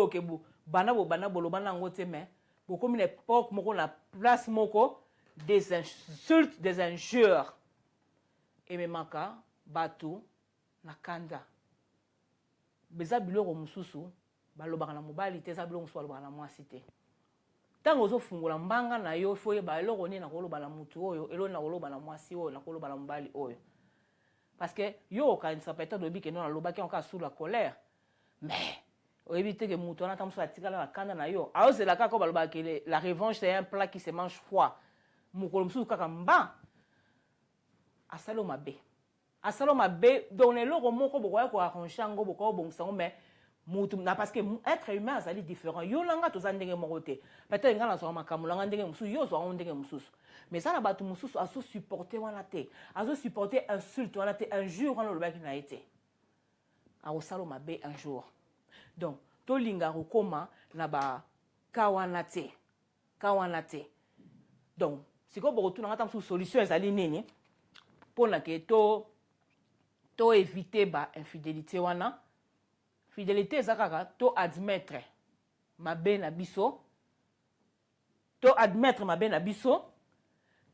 ke bana boloba nango te mais bokomi na époque moko na place moko des insultes des injures et memaka batu na kanda beza biloko mususu balobaka na mobali te za biloko mususu balobaka na mwasi te ntango ozofungola mbanga na yo fo yeba eloko nini nakoloba na mutu oyo eloko nakoloba na mwasi oyo nakoloba na mobali oyo parce que yo okanisa peut-être lobi ke non alobaki encore sous la colère mais oyebi te ke mutu wana ta mususu atikala na kanda na yo aozela kaka balobaka ke la revanche c'est un plat qui se mange froid mokolo mususu kaka mba asalo mabe donc eloko moko bokoya ko arranger yango bokoya bongisa yango mais mutu na parce que être humain azali différent yo langa toza ndenge moko te peut-être nga nazwaka makambo langa ndenge mosusu yo ozwaka ndenge mosusu mais ça na bato mosusu azosupporter wana te azosupporter insulte wana te un jour wana olobaki na ye te akosala mabe un jour donc tolinga kokoma na baka wana te donc sikoyo bokotuna ngata mosusu solution ezali nini mpona ke to éviter ba infidélité wana fidélité eza kaka to admettre mabe na biso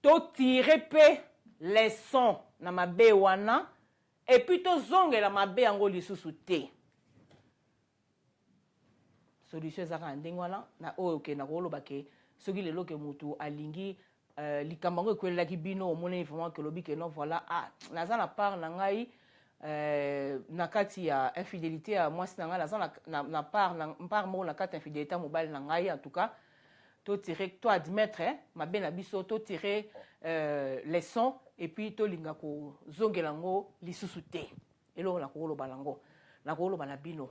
to tirer pe leçon na mabe wana et puis to zongela mabe yango lisusu te solution eza kaka ndenge wana na oyo ke na koloba ke soki lelo ke mutu alingi likambo yango ekwelelaki bino omoni vraiment ke lobi ke non voilà naza na part na ngai na kati ya infidélité ya mwasi na ngai naza na part moko na kati ya infidélité ya mobali na ngai en tout cas to admettre mabe na biso to tirer leçon et puis tolinga kozongela yango lisusu te eloko na koloba nango na koloba na bino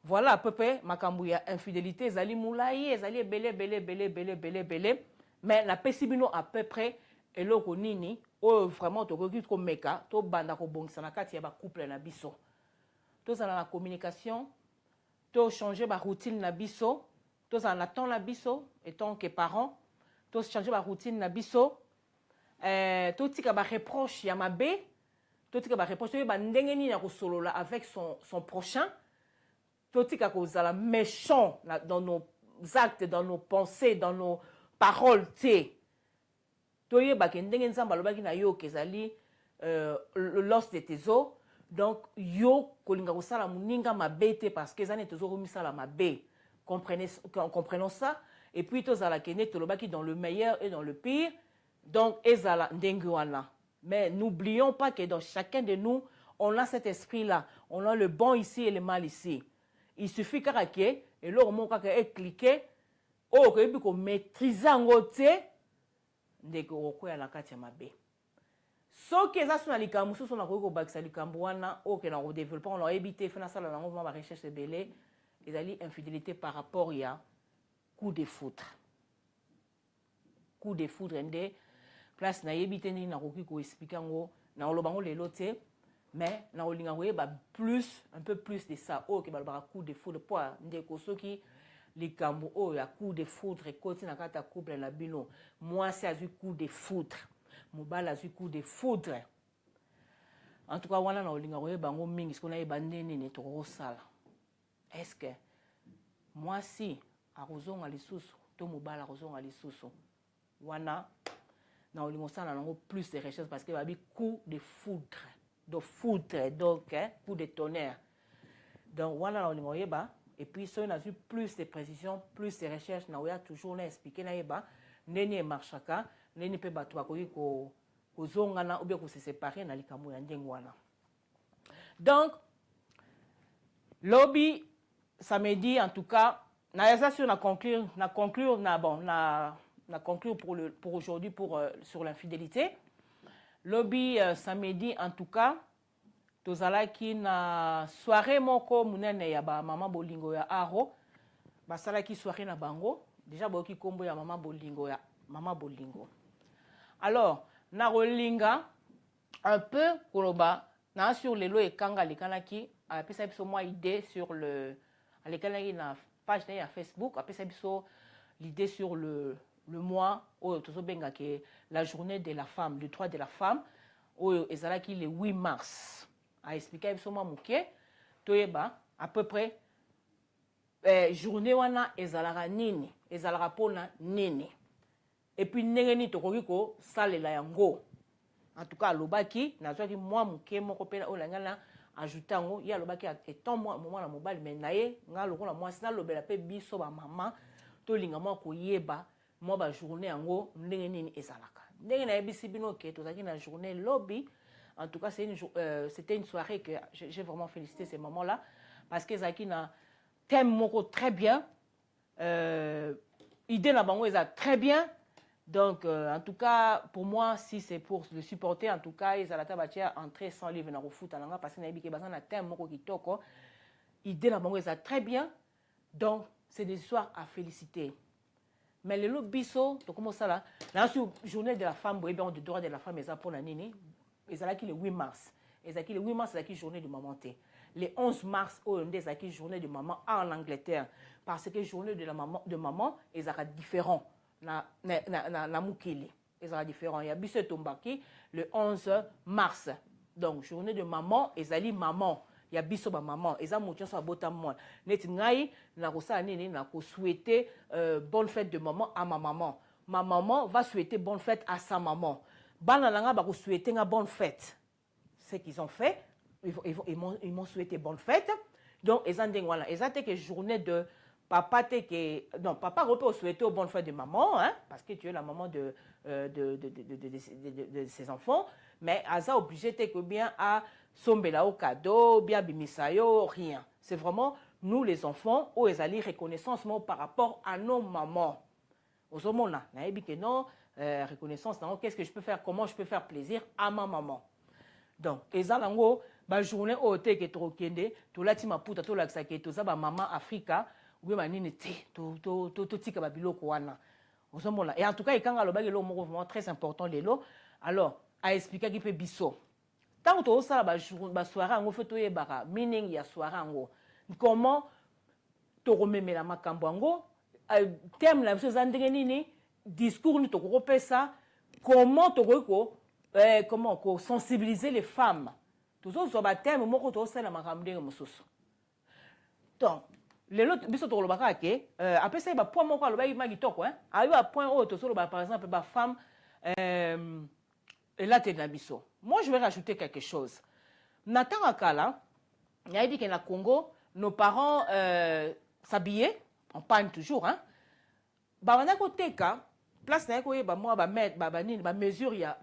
voilà à peu près makambo ya infidélité ezali mulai ezali ebele mais na pesi bino à peu près eloko nini oyo vraiment tokoki komeka tobanda kobongisa na kati ya bacouple na biso tozala na communication changer ba routine na biso tozala na temps na biso étant que parents changer ba routine na biso totika ba reproche ya mabe totika ba reproche toyeba ndenge nini ya kosolola avec son prochain totika kozala méchant dans nos actes dans nos pensées dans nos paroles te toyeba ke ndenge nzambe alobaki na yo kezali l'os de tes os donc yo kolinga kosala moninga mabe te parce que ezali tozokomisala mabe comprenons ça et puis tozala kene tolobaki dans le meilleur et dans le pire donc ezala ndenge wana mais n'oublions pas que dans chacun de nous on a cet esprit là on a le bon ici et le mal ici il suffit kaka ke eloko moko kaka ekliquer oyo koyebi komaîtrise yango te ndeko okoya na kati ya mabe soki eza so na likambo mosusu nakoki kobakisa likambo wana oyo ke na kodéveloppe on oyebi te fe nasala nango ma barecherche ebele ezali infidélité par rapport ya coup de foudre coup de foudre nde place na yebite ni na koki ko expliquer ngo na olobango lelo te mais na olinga koyeba plus un peu plus de ça oh ke balobaka coup de foudre po ndeko soki likambo oh ya coup de foudre ekoti na kata couple na bino mwasi azwi coup de foudre mobali azwi coup de foudre en tout cas wana na olinga koyeba ngo mingi siko nayeba ndeni ne tokosala est-ce que mwasi akozonga lisusu to mobali akozonga lisusu wana na olingo sana nango plus de recherche parce que babi coup de foudre donc coup de tonnerre donc wana na olingo yeba et puis so na vu plus de précision plus de recherche na oya toujours na expliquer na yeba ndeni e marchaka ndeni pe bato bakoki ko kozongana ou bien ko se séparer na likambo ya ndenge wana donc lobby samedi en tout cas na ça sur na conclure pour aujourd'hui sur l'infidélité lobby samedi en tout cas tozalaki na soirée moko munene ya ba mama bolingo ya aro basalaki soirée na bango déjà boki kombo ya mama bolingo alors na rolinga un peu koloba na sur lelo ekanga lekanaki apesa biso moi idée sur le alekanaki na page na Facebook apesa biso l'idée sur le mois où tozobenga que la journée de la femme le droit de la femme où ezalaki le 8 mars a expliqué biso moi muke toyeba à peu près journée wana ezalaka nini ezalaka pona nini et puis ndenge ni tokoki ko salela yango en tout cas alobaki nazwaki moi muke moko pena olangana ajouter yango ya alobaki étant moi moment na mobali mais naye nga lokola mwasi nalobela pe biso ba mama tolinga mwa koyeba mwa ba journée yango ndenge nini ezalaka ndenge na yebisi bino ke tozalaki na journée lobby en tout cas c'était une soirée que j'ai vraiment félicité ces moments là parce que ezalaki na thème moko très bien idée na bango eza très bien donc en tout cas pour moi si c'est pour le supporter en tout cas ezalata batia entrer sans livre na kofuta nanga parce que na yebi ke baza na thème moko kitoko idée na bango eza très bien donc c'est des histoires à féliciter mais le lobiso to comment ça là la journée de la femme boye bien de droit de la femme eza pour la nini ezalaki le 8 mars ezalaki le 8 mars ezalaki journée de maman te le 11 mars au ezalaki journée de maman en Angleterre parce que journée de maman ezalaka différent na mukili ezalaka différent ya biso tombaki le 11 mars donc journée de maman ezali maman ya biso ba maman eza moto so abota moi neti ngai na kosala nini na ko souhaiter bonne fête de maman à ma maman va souhaiter bonne fête à sa maman bana nanga ba ko souhaiter nga bonne fête ce qu'ils ont fait ils m'ont souhaité bonne fête donc eza ndenge wana eza te que journée de papa te que non papa peut souhaiter bonne fête de maman hein parce que tu es la maman de ses enfants mais aza obligé te que bien à sombela au cadeau bien bimisayo rien c'est vraiment nous les enfants où ezali reconnaissance par rapport à nos mamans ozomona na yebi que non reconnaissance non qu'est-ce que je peux faire comment je peux faire plaisir à ma maman donc ezalango ba journée au te que trokende to lati maputa to lakisa ke to za ba maman Africa ou bien manini te to tika ba biloko wana ozomona et en tout cas ikanga lobaki lo moko vraiment très important lelo alors a expliquer qui peut biso tant to sala ba soirée ngo feto yebaka meaning ya soirée ngo comment to rememela makambo ngo thème la biso za ndenge nini discours ni to ko pesa comment to ko comment ko sensibiliser les femmes toujours sur ba thème moko to sala makambo ndenge mosusu donc les autres biso to lobaka ke après ça ba point moko lobaki magi toko hein ayo ba point autre sur par exemple ba femme et là t'es na biso moi je vais rajouter quelque chose natanga kala il a dit que na Congo nos parents s'habillaient on parle toujours hein ba wana ko teka place na ko yeba moi ba mettre ba nini ba mesure ya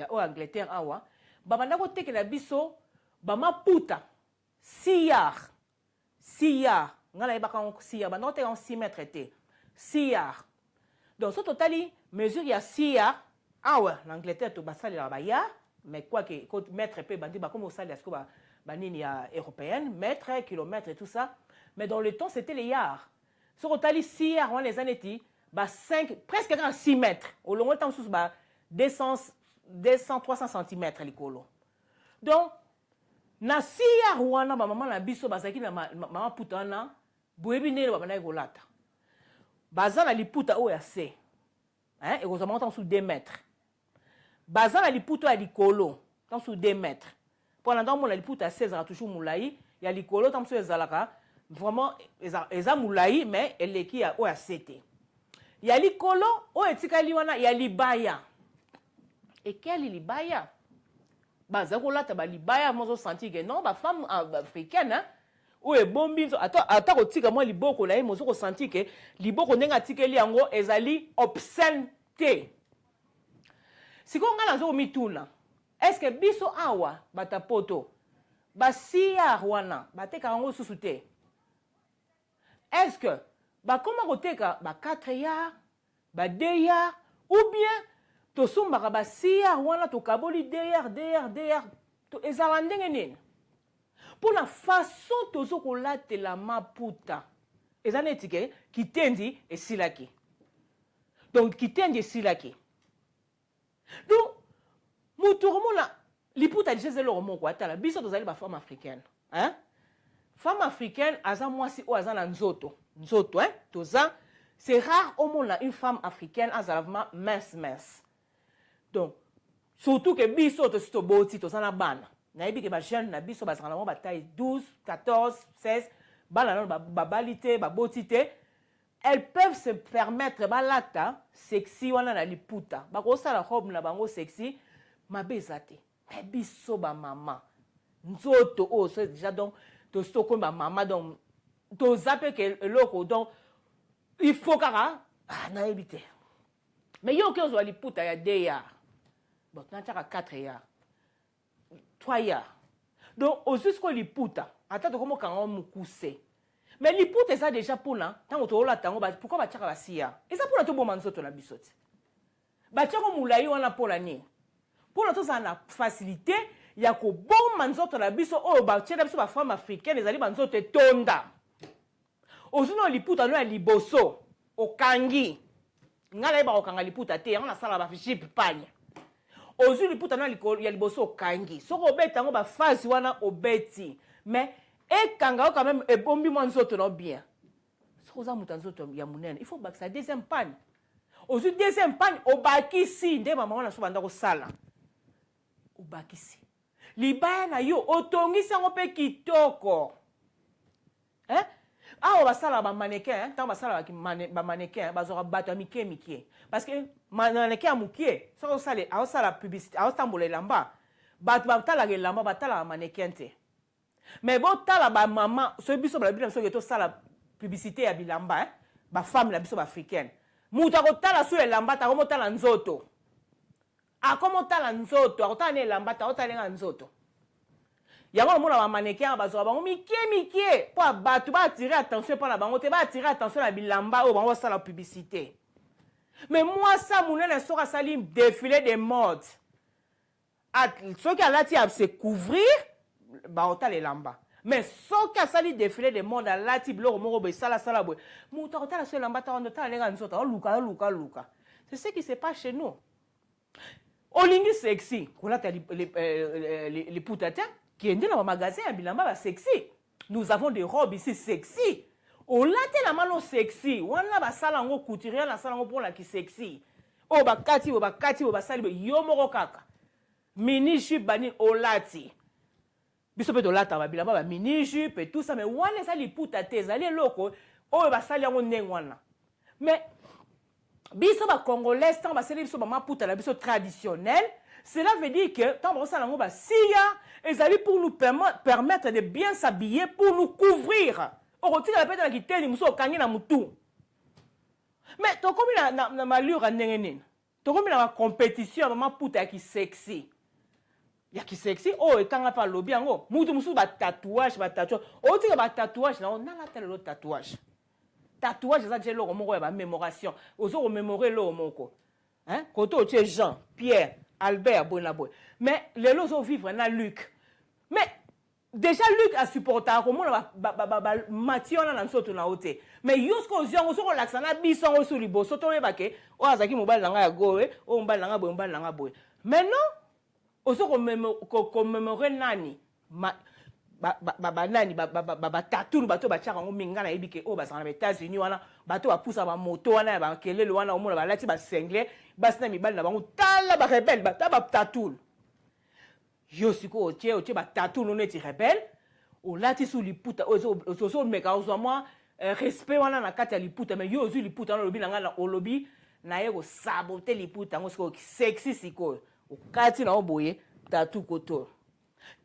au Angleterre awa ba banda ko teka na biso ba maputa siyar ngala yeba ka siyar ba note en 6 mètres te siyar donc ce totali mesure ya siyar awa l'Angleterre to basali la ba ya mais quoi que mètre pe bandi ba comme au sali asko ba nini ya européenne mètre kilomètre et tout ça mais dans le temps c'était les yards ce totali siyar on les aneti presque 6 mètres. Au long de temps, 200, 300 cm. Donc, na siya Rwanda, maman na biso, basaki na maman putana, boyebi nele babana egolata. Bazana liputa o ya se. Et vous avez sous 2 mètres. Bazana liputa ya likolo, tant sous 2 mètres. Pendant que mon liputa 16 a toujours moulaï, il y a likolo, tant sous ezalaka, vraiment, eza moulaï, mais elle est qui a o ya sete. Il y a likolo, o etika liwana, il y a libaya. Et quel est libaya? Bazakola ta libaya, moi je senti que non, ma femme africaine, hein, ou est bombi, attends, otika moi liboko là, moi je senti que liboko nenga tikeli yango ezali obscèneté. Si qu'on a la mituna, est-ce que biso awa batapoto, basia wana, bateka yango susute? Est-ce que comment oteka 4 ya, 2 ya, ou bien to sumbaka basia wana to kaboli der to ezalande nini pour la façon tozo kolate la maputa ezaneti ke kitendi esilaki donc kitendi esilaki donc muturumona liputa dijezelo moko atala biso tozali ba femme africaine hein femme africaine aza mwasi o aza na nzoto hein toza c'est rare au monde une femme africaine azalavement mince. Donc, surtout que biso to sto boti to sana bana. Na yebi ke ba jeune na biso ba sana ba taille 12, 14, 16, bana no ba balite, ba botite. Elles peuvent se permettre ba lata sexy wana na liputa. Ba ko sala robe na bango sexy, ma bezate. Mais biso ba mama. Nzoto o so déjà donc to sto ko ba mama donc to zape ke loko donc il faut kara na yebite. Mais yo ke zo liputa ya deya. Bon, tu as 4 years, 3 years. Donc, au jusqu'au liputa, attends, comment on m'a coussé. Mais liputa, c'est déjà pour là. Tant que tu as là, pourquoi tu as 6 years? Et ça pour la tout bon manzo, tu as bisote. Tu as moulaï, on a pour l'année. Pour la tout, ça a facilité. Il y a que bon manzo, tu as bisote. Oh, tu as la femme africaine, les alliés manzo, tu es tonda. Au jusqu'au liputa, nous a liboso, au kangi. Ngala ba au kanga liputa, te, on a ça la chip pagne. Ozu liputa na likolo ya liboso kangi soko obeta ngo ba phase wana obeti mais ekanga quand même ebombi mo nzoto no bien soko za muta nzoto ya munene il faut bakisa deuxième panne ozu deuxième panne obakisi nde mama wana so banda ko sala obakisi libaya na yo otongisa ngo pe kitoko hein ah on va sala ba mannequin tant ba sala ba mannequin bazora bato mikie parce que mannequin mukie so sala a sala publicité a tambola lamba bato ba tala lamba ba tala mannequin te mais bon tala ba maman so biso ba biso que to sala publicité ya bilamba hein ba femme la biso ba africaine muta ko tala so lamba ta ko tala nzoto a komo tala nzoto a ko tala lamba ta ko tala nzoto. Il y a un moment où on mannequin a besoin de mikie pour attirer attention pour la banque, pas attirer attention à bilamba ou on va faire la publicité. Mais moi ça mon nez sera sali défilé des modes. Ceux qui a là à se couvrir, bah on t'a les lamba. Mais ceux qui a sali défilé des modes à là type le moro be sala boy. Mon ta la seule lamba ta on t'a les gars autres, luka. C'est ce qui se passe chez nous. Olingi sexy, on a les putatin qui est dans le magasin à bilamba sexy. Nous avons des robes ici sexy. On l'a la mano sexy. On a ba salango couturier la salango pour la qui sexy. Oh ba kati ba sali yo moro kaka. Mini jupe bani olati. Biso pe dolata ba bilamba ba mini jupe et tout ça mais wana ça li puta teza les loko oh ba sali yango ndengwana. Mais biso ba congolais tant ba sali biso ba maputa la biso traditionnel. Cela veut dire que tant que ça va ils allaient pour nous permettre de bien s'habiller pour nous couvrir. Au retour la pète qui telle muso kangi na mutu. Mais to comme na malure ndengene. To comme la compétition maman puta qui sexy. Ya qui sexy oh et kanga pa lobi yango. Mutu muso ba tatouage. O ti ba tatouage na la tel tatouage. Tatouage ça j'ai le moko ya ba mémoration. Ozo remémorer le moko. Hein? Koto tu es Jean, Pierre, Albert, Bonaboy. Mais les lots vivent dans Luc. Mais déjà Luc a supporté comment Mathieu na nsoto na ote mais yosko zongo soko laksana bisongo sur liboso to yebake o azaki mobile nanga ya goe o mobile nanga boy maintenant oso commémorer nani nani tatou bato bachaka ngo minga na yebike o basana na États-Unis wana bato bapusa ba moto wana ba kelele wana o mona balati ba sengle basina mibali na bango tala ba rebelle bata ba tatou yo siko otie ba tatou no neti rebelle o lati sous liputa oso meka ozo moi respect wana na kati ya liputa mais yo ozu liputa na lobi na ngana olobi na yeko saboter liputa ngo siko sexy siko o kati na oboye tatou koto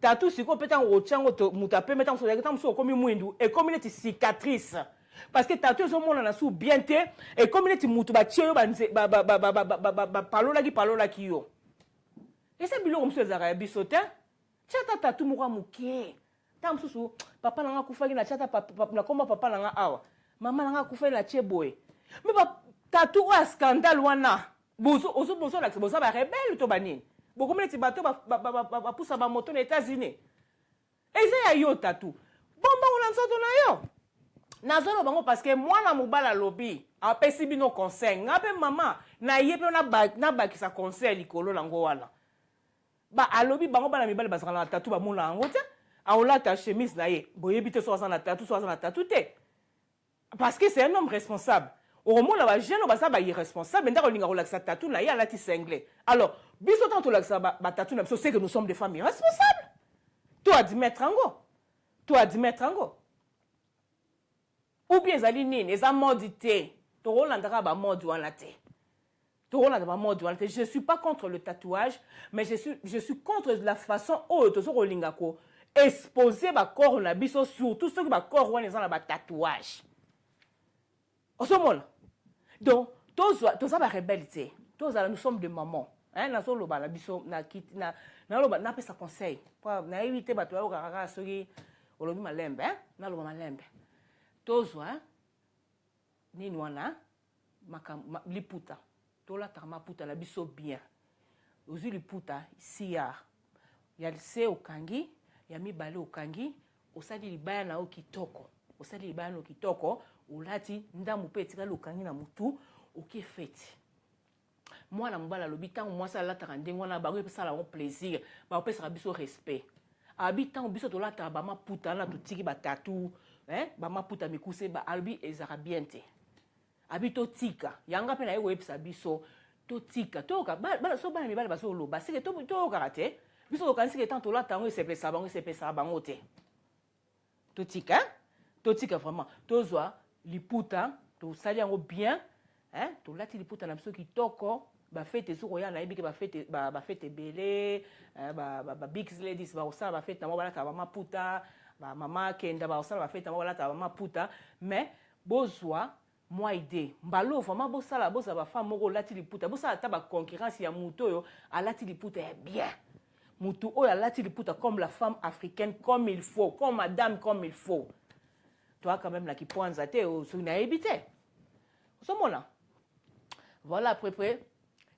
tatou siko peta ngo chango to mutape meta mso yakita mso komi mwindu e komi neti cicatrice parce que tatou zo mona na sou bien te e komi neti mutu ba tieyo ba palola ki yo. Et ça bilo comme ça za biso te chata tatou moko muke tam susu papa nanga kufaki na chata na komba papa nanga awa mama nanga kufaki na cheboy mais ba tatou wa scandale wana bozo la bozo ba rebelle to banini beaucoup meti bato ba poussa ba moto na États-Unis et ça ya yo tatou bomba on nzoto na yo nazolo bango parce que moi na mobala lobi a pesi bino conseil ngape mama na yepe na ba ki sa conseil likolo nango wana ba alobi bango bana mibale basaka na tatou ba mona ngo te aola ta chemise na ye boyebi te so na tatou te parce que c'est un homme responsable au moment là jeune ba ça ba irresponsable ndako linga relaxa tatou na ye alati sengle alors biso tant to laxa ba tatou na biso c'est que nous sommes des femmes irresponsables toi admettre ngo ou bien ezali nini eza modité to rolandaka ba mode wana te. Je ne suis pas contre le tatouage, mais je suis contre la façon où tu exposer ma corps na biso surtout ceux qui ma corps wana ezana ba tatouage. Osomona. Donc, tous ça ba rebelle. Nous sommes des mamans. Hein, na solo ba la biso na kit na loba na pesa conseil. Na éviter ba to kaka soki olobi malembe, hein? Na loba malembe. Tozwa nini wana liputa. Tola tarma puta la biso bien. Ozu liputa siya. Ya lise okangi, ya mibale okangi, osali libaya na okitoko. Olati ndamu pe etika lokangi na mutu oke feti. Mwana mobala lobi tango mwasa la tarande ngwana ba ko pesa la plaisir, ba ko pesa biso respect. Abi tango biso tola ta ba maputa na tutiki ba tatou, ba maputa mikuse ba albi ezara bien te. Abi to tika yanga pe na yewe pesa biso to tika to ka bala so bana mibala baso lo basike to karate biso to kansike tant to la tango se pesa bango te to tika vraiment to zwa liputa to sali yango bien to lati liputa na biso kitoko ba fete zo ya na yebike ba fete belé ba big ladies ba osala ba fete na mobala ta ba maputa ba mama kenda ba osala ba fete na mobala ta ba maputa mais bozwa moi idée mbalo vraiment bosala ba femme moko lati liputa bosala ta ba concurrence ya muto yo alati liputa bien mutu o alati liputa comme la femme africaine comme il faut comme madame comme il faut toi quand même la qui poinza te o na ebité somona voilà à peu près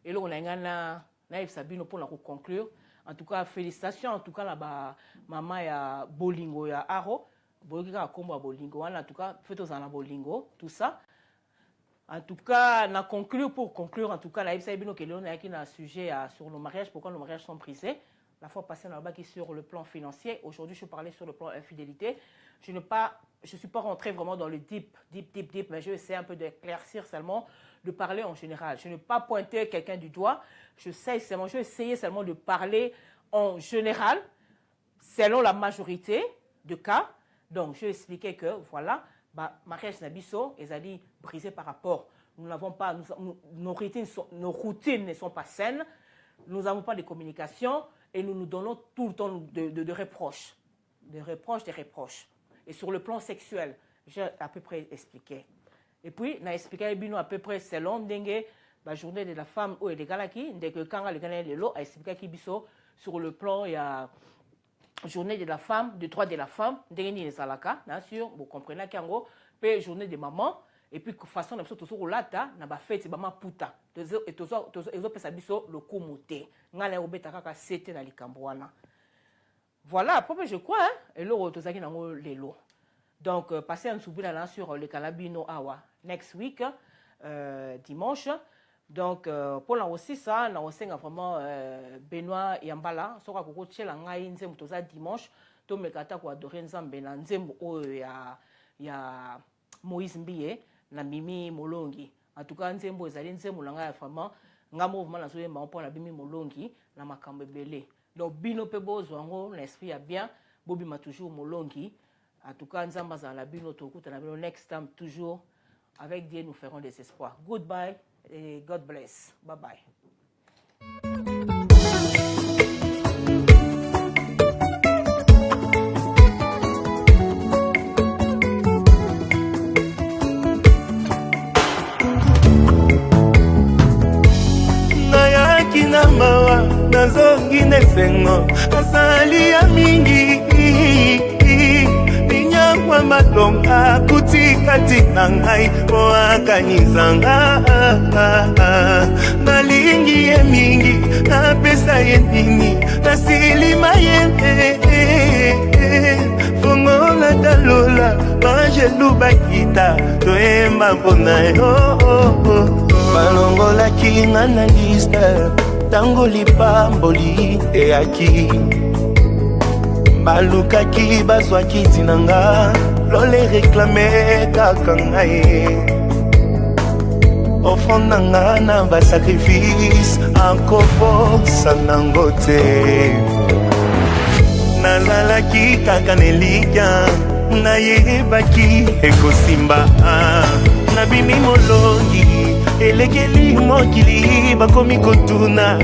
et là on a ngana na Sabino pour la conclure en tout cas félicitations en tout cas la ba maman ya bolingo ya aro bolingo komba bolingo en tout cas faites aux bolingo tout ça. En tout cas, pour conclure, en tout cas, la Sabino qui est un sujet sur le mariage, pourquoi les mariages sont brisés. La fois passée, on a qui sur le plan financier. Aujourd'hui, je parlais sur le plan infidélité. Je ne suis pas rentré vraiment dans le deep, mais je vais essayer un peu d'éclaircir seulement, de parler en général. Je ne vais pas pointer quelqu'un du doigt. Je vais essayer seulement de parler en général, selon la majorité de cas. Donc, je vais expliquer que, voilà, mariage nabiso est allé brisé par rapport. Nous n'avons pas, nos routines ne sont pas saines. Nous n'avons pas de communication et nous nous donnons tout le temps de reproches. Des reproches. Et sur le plan sexuel, j'ai à peu près expliqué. Et puis, on a expliqué à peu près selon la journée de la femme ou de Galaki, dès que quand les Galais les lots, a expliqué Kibiso sur le plan, il y a journée de la femme, de droit de la femme, dernier les alaka, bien sûr, vous comprenez qu'il y a une journée de maman, et puis façon de tout ça, lata, na ba fête, ba ma puta, et tout ça, le coup monté, ngala obeta kaka sete na likambwana. Voilà, après je crois, hein, et l'eau tozaki nango lelo. Donc, passez un soubi là sur le Calabino Awa next week, dimanche. Donc, pour la aussi ça, on a vraiment Benoît Yambala, so ka koko tchela ngai nzembo toza dimanche, to mekata ko adorer nzambe na nzembo o ya Moïse Mbiye na Mimi Molongi. En tout cas, nzembo ezali nzembo na ngai vraiment nga mouvement na soye ma pour na Mimi Molongi na makambe belé. Donc bino pe bozwango l'esprit ya bien, bobi ma toujours Molongi. En tout cas, nzamba za la bino to kuta na bino next time toujours avec Dieu nous ferons des espoirs. Goodbye et God bless. Bye bye. Nayaki na mawa nazongi nesengo asali ya mingi ninyakwa matonga kutika tina ngai oakanizanga nalingi ye mingi napesa ye nini nasilima ye fongola dalola majelu bakita toyemba mpona yo balongola kinga na liste tango lipamboli eyaki balukaki bazwaki tinanga lole reklame kaka ngai ofondanga na basacrifice akobosa nango te nazalaki kaka nelikya nayebaki ekosimba nabimi molongi elekeli mokili bakomi kotuna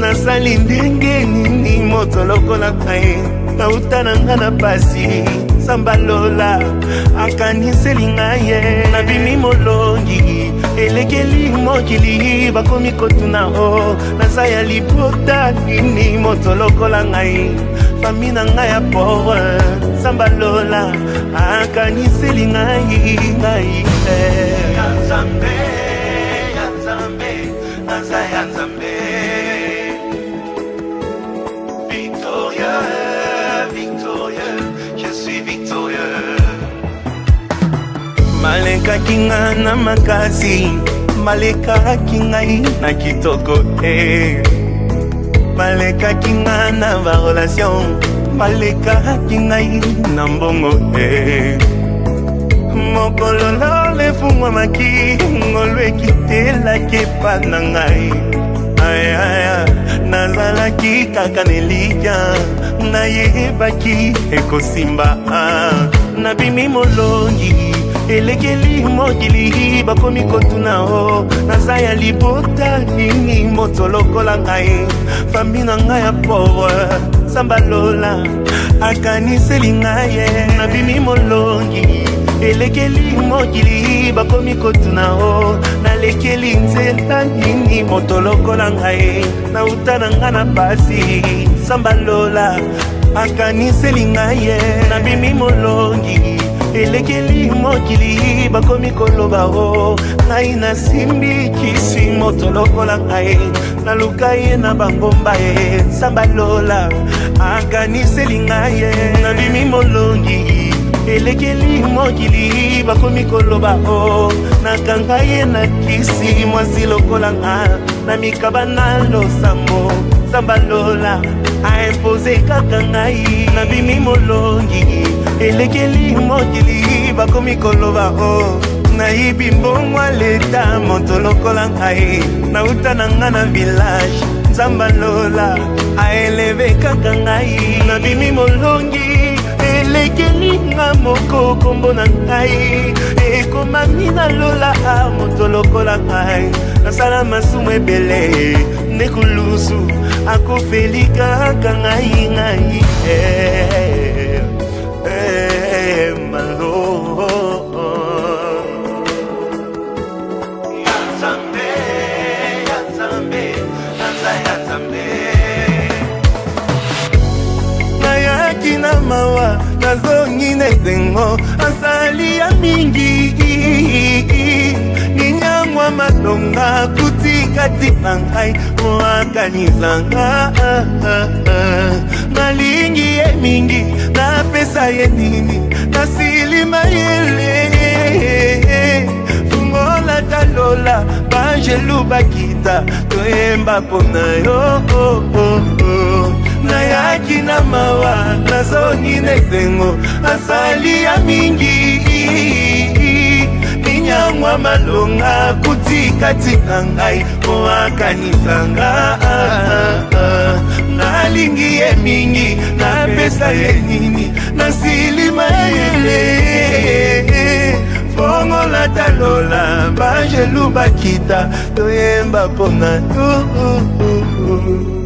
nasali ndenge nini moto lokola ngai nauta na nga na pasi sambalola akaniseli ngai nabimi molongi elekeli mokili bakomi kotuna o naza ya libota nini moto lokola ngai fami na ngai ya pauvre sambalola akaniseli ngai Victorieux, victorieux, je suis victorieux. Maleka kinga na makasi, maleka kinga na kitoko maleka kinga na ba relation, maleka kinga na mbongo mokolo le fungwa maki ngolwe kitela kepa na ngai aya nazalaki kaka nelija nayebaki ekosimba nabimi molongi elekeli mokili bakomi kotuna o naza ya libota nini moto lokola ngai fami na ngai ya pauvre sambalola akaniseli ngai nabimi molongi elekeli mokili bakomi kotuna o nalekeli nzela nini moto lokola ngai nauta na nga na pasi sambalola akaniseli ngai nabimi molongi elekeli mokili bakomi koloba o ngai nasimbi kisi moto lokola ngai naluka ye na bangomba sambalola akaniseli ngai nabimi molongi elekeli mokili bakomi koloba o nakanga ye na kisi mwasi lokola nga na mikaba na losambo sambalola aimpose kaka ngai nabimi molongi elekeli mokili bakomi koloba o nayibi mbongwa leta moto lokola ngai nauta na nga na village nzambalola aeleve kaka ngai nabimi molongi elekeli nga moko kombo na ngai ekomami na lola moto lokola ngai nasala masumu ebele ndekulusu akofeli kaka ngai malo nayaki na mawa nazongi nesengo asali ya mingi ninyangwa matonga kuti katikati na ngai moakanizanga nalingi ye mingi napesa ye nini nasilima yele fungola talola banjelu bakita toyemba pona yo nayaki na mawa nazongi nesengo asali ya mingi ninyangwa malonga kutikati na ngai moakanisanga nalingi ye mingi napesa ye nini nasilima yele fongola talola banjelu bakita toyemba pona yo